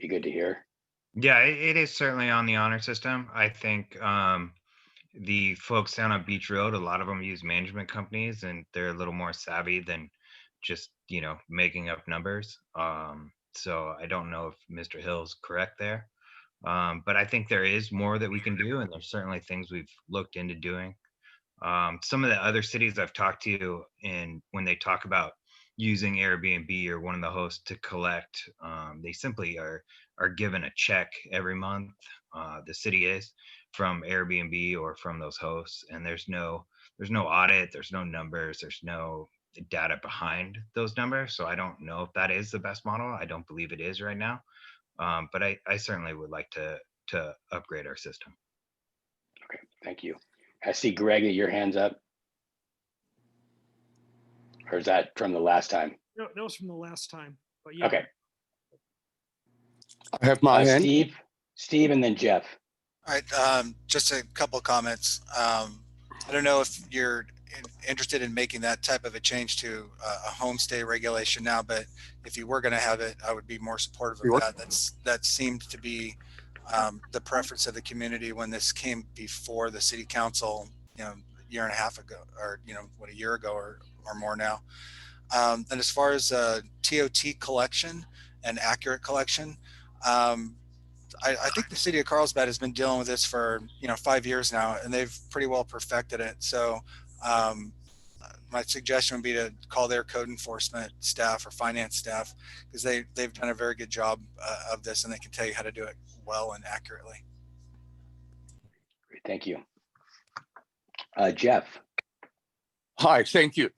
good to hear. Yeah, it is certainly on the honor system. I think the folks down on Beach Road, a lot of them use management companies, and they're a little more savvy than just, making up numbers. So I don't know if Mr. Hill's correct there. But I think there is more that we can do, and there's certainly things we've looked into doing. Some of the other cities I've talked to, and when they talk about using Airbnb or one of the hosts to collect, they simply are given a check every month. The city is from Airbnb or from those hosts, and there's no audit, there's no numbers, there's no data behind those numbers. So I don't know if that is the best model. I don't believe it is right now. But I certainly would like to upgrade our system. Okay, thank you. I see Greg, your hand's up. Or is that from the last time? No, that was from the last time, but yeah. Okay. I have my hand. Steve, and then Jeff. All right, just a couple of comments. I don't know if you're interested in making that type of a change to a homestay regulation now, but if you were going to have it, I would be more supportive of that. That seemed to be the preference of the community when this came before the city council, a year and a half ago, or a year ago or more now. And as far as TOT collection and accurate collection, I think the city of Carlsbad has been dealing with this for 5 years now, and they've pretty well perfected it. So my suggestion would be to call their code enforcement staff or finance staff, because they've done a very good job of this, and they can tell you how to do it well and accurately. Great, thank you. Jeff. Hi, thank you.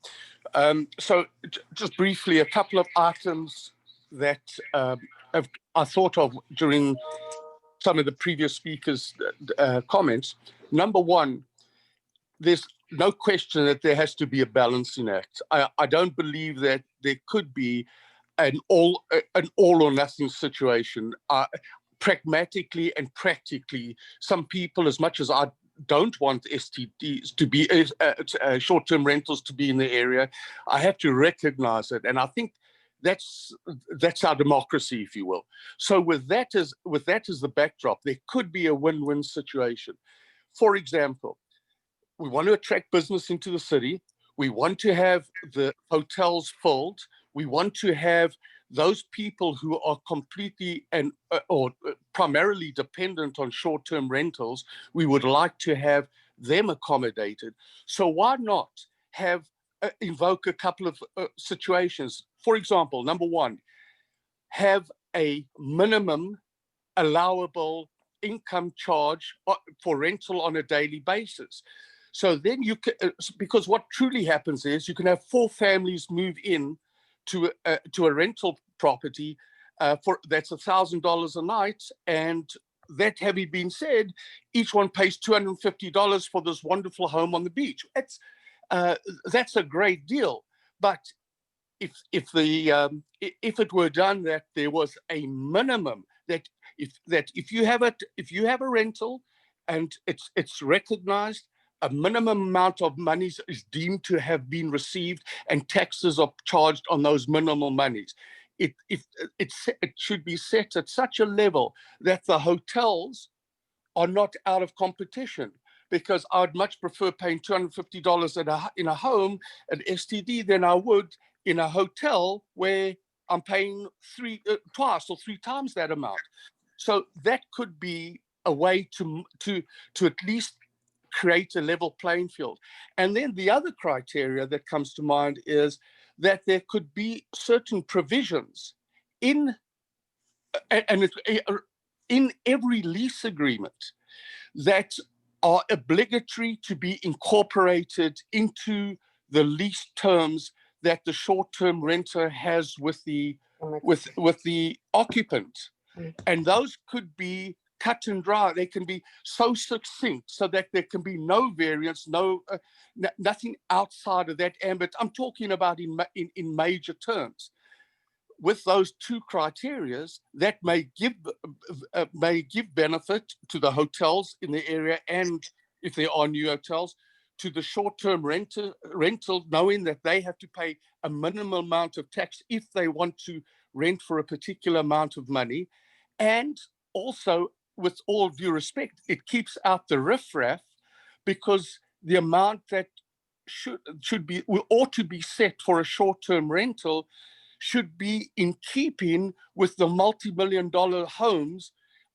So just briefly, a couple of items that I thought of during some of the previous speakers' comments. Number one, there's no question that there has to be a balancing act. I don't believe that there could be an all or nothing situation. Pragmatically and practically, some people, as much as I don't want STDs to be short-term rentals to be in the area, I have to recognize it, and I think that's our democracy, if you will. So with that as the backdrop, there could be a win-win situation. For example, we want to attract business into the city. We want to have the hotels filled. We want to have those people who are completely or primarily dependent on short-term rentals. We would like to have them accommodated. So why not invoke a couple of situations? For example, number one, have a minimum allowable income charge for rental on a daily basis. So then you can, because what truly happens is you can have 4 families move in to a rental property for that's $1,000 a night, and that having been said, each one pays $250 for this wonderful home on the beach. That's a great deal. But if it were done that there was a minimum that if you have a rental and it's recognized, a minimum amount of money is deemed to have been received and taxes are charged on those minimal monies. It should be set at such a level that the hotels are not out of competition, because I'd much prefer paying $250 in a home at STD than I would in a hotel where I'm paying twice or 3 times that amount. So that could be a way to at least create a level playing field. And then the other criteria that comes to mind is that there could be certain provisions in every lease agreement that are obligatory to be incorporated into the lease terms that the short-term renter has with the occupant. And those could be cut and dry. They can be so succinct so that there can be no variance, nothing outside of that ambit. I'm talking about in major terms. With those 2 criteria, that may give benefit to the hotels in the area, and if there are new hotels, to the short-term rental, knowing that they have to pay a minimum amount of tax if they want to rent for a particular amount of money. And also, with all due respect, it keeps out the riffraff, because the amount that ought to be set for a short-term rental should be in keeping with the multi-million-dollar homes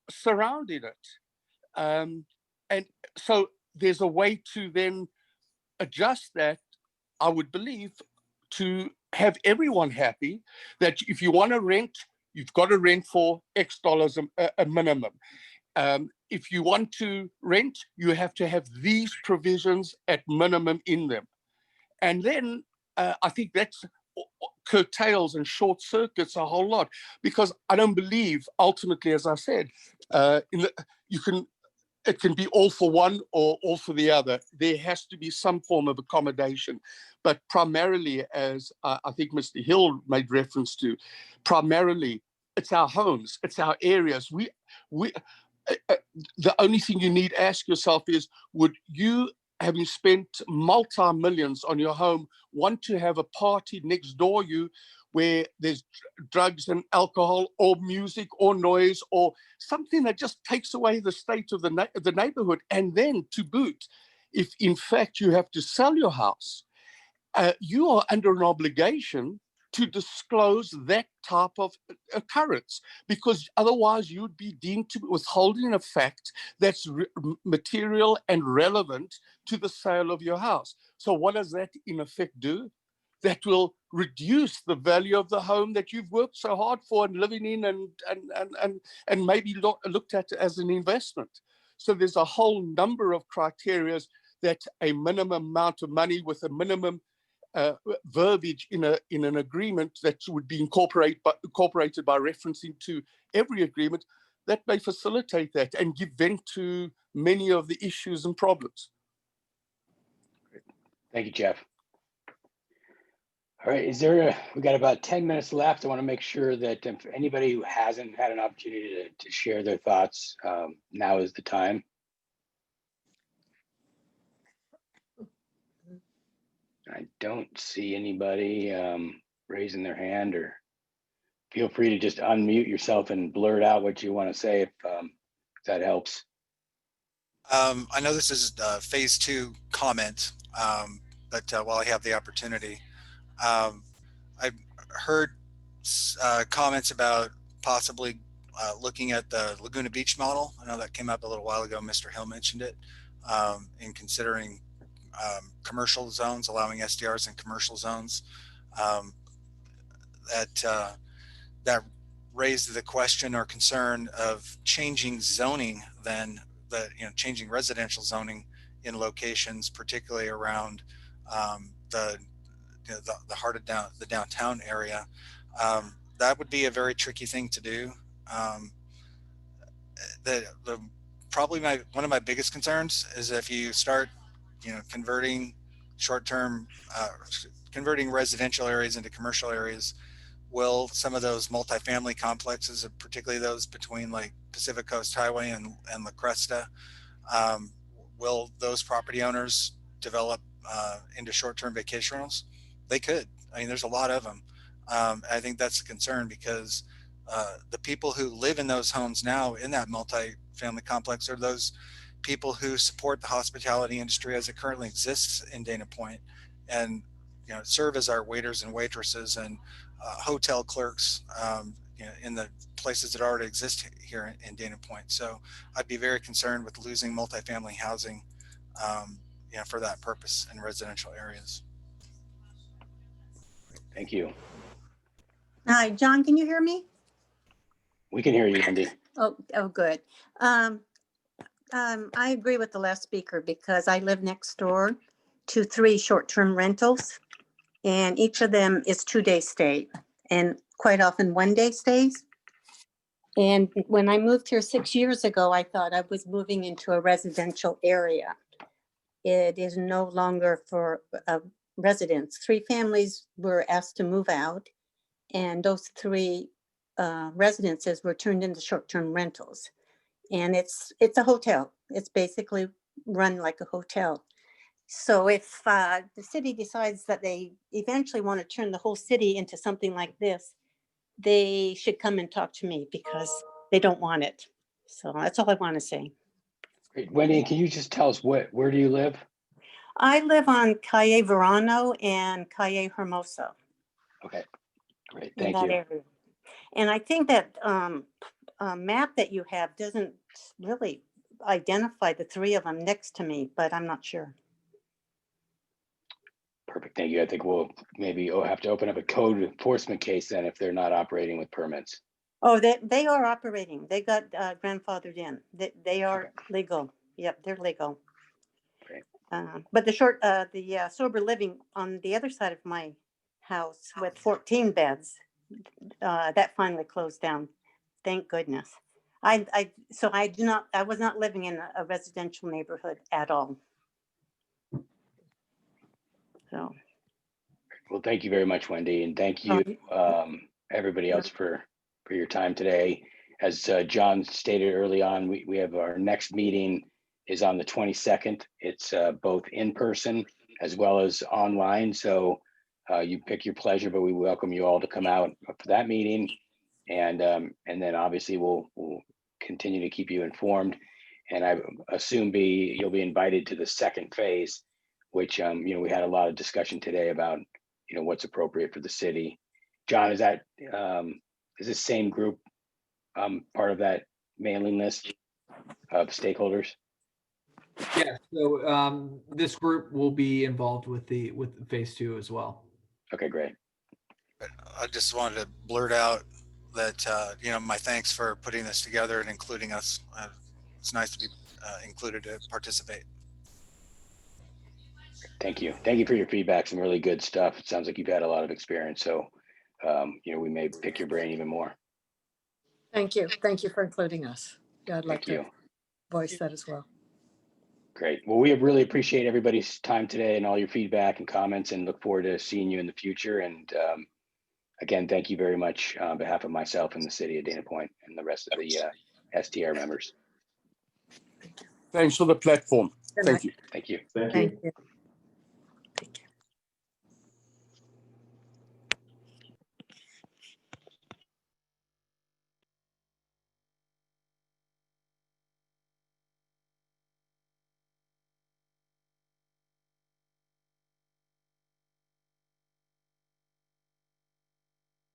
surrounding it. And so there's a way to then adjust that, I would believe, to have everyone happy, that if you want to rent, you've got to rent for X dollars a minimum. If you want to rent, you have to have these provisions at minimum in them. And then I think that's curtails and short circuits a whole lot, because I don't believe ultimately, as I said, it can be all for one or all for the other. There has to be some form of accommodation, but primarily, as I think Mr. Hill made reference to, primarily it's our homes, it's our areas. The only thing you need to ask yourself is, would you, having spent multi-millions on your home, want to have a party next door you where there's drugs and alcohol or music or noise or something that just takes away the state of the neighborhood? And then to boot, if in fact you have to sell your house, you are under an obligation to disclose that type of occurrence, because otherwise you'd be deemed to be withholding a fact that's material and relevant to the sale of your house. So what does that in effect do? That will reduce the value of the home that you've worked so hard for and living in and maybe looked at as an investment. So there's a whole number of criteria that a minimum amount of money with a minimum verbiage in an agreement that would be incorporated by referencing to every agreement, that may facilitate that and give vent to many of the issues and problems. Thank you, Jeff. All right, we got about 10 minutes left. I want to make sure that if anybody who hasn't had an opportunity to share their thoughts, now is the time. I don't see anybody raising their hand, or feel free to just unmute yourself and blurt out what you want to say if that helps. I know this is phase 2 comment, but while I have the opportunity, I've heard comments about possibly looking at the Laguna Beach model. I know that came up a little while ago. Mr. Hill mentioned it, in considering commercial zones, allowing STRs in commercial zones. That raised the question or concern of changing zoning, then changing residential zoning in locations, particularly around the heart of the downtown area. That would be a very tricky thing to do. Probably one of my biggest concerns is if you start, converting converting residential areas into commercial areas, will some of those multifamily complexes, particularly those between like Pacific Coast Highway and La Cresta, will those property owners develop into short-term vacation rentals? They could. I mean, there's a lot of them. I think that's a concern because the people who live in those homes now in that multifamily complex are those people who support the hospitality industry as it currently exists in Dana Point, and serve as our waiters and waitresses and hotel clerks in the places that already exist here in Dana Point. So I'd be very concerned with losing multifamily housing for that purpose in residential areas. Thank you. Hi, John, can you hear me? We can hear you, Wendy. Oh, good. I agree with the last speaker because I live next door to 3 short-term rentals, and each of them is 2-day stay and quite often 1-day stays. And when I moved here 6 years ago, I thought I was moving into a residential area. It is no longer for residents. 3 families were asked to move out, and those 3 residences were turned into short-term rentals. And it's a hotel. It's basically run like a hotel. So if the city decides that they eventually want to turn the whole city into something like this, they should come and talk to me because they don't want it. So that's all I want to say. Great. Wendy, can you just tell us where do you live? I live on Calle Verano and Calle Hermoso. Okay, great. In Thank that you. area. And I think that map that you have doesn't really identify the 3 of them next to me, but I'm not sure. Perfect. Thank you. I think we'll maybe have to open up a code enforcement case then if they're not operating with permits. Oh, they are operating. They got grandfathered in. They are legal. Yep, they're legal. Great. But the sober living on the other side of my house with 14 beds, that finally closed down. Thank goodness. I was not living in a residential neighborhood at all. So. Well, thank you very much, Wendy, and thank you everybody else for your time today. As John stated early on, we have our next meeting is on the 22nd. It's both in person as well as online. So you pick your pleasure, but we welcome you all to come out for that meeting. And then obviously we'll continue to keep you informed. And I assume you'll be invited to the second phase, which we had a lot of discussion today about what's appropriate for the city. John, is this same group part of that mailing list of stakeholders? Yeah, so this group will be involved with phase 2 as well. Okay, great. I just wanted to blurt out that my thanks for putting this together and including us. It's nice to be included to participate. Thank you. Thank you for your feedback. Some really good stuff. It sounds like you've had a lot of experience. So, we may pick your brain even more. Thank you. Thank you for including us. Yeah, I'd like Thank you. to voice that as well. Great. Well, we really appreciate everybody's time today and all your feedback and comments, and look forward to seeing you in the future. And again, thank you very much on behalf of myself and the city of Dana Point and the rest of the STR members. Thanks for the platform. Good Thank night. you. Thank you. Thank you. Thank you.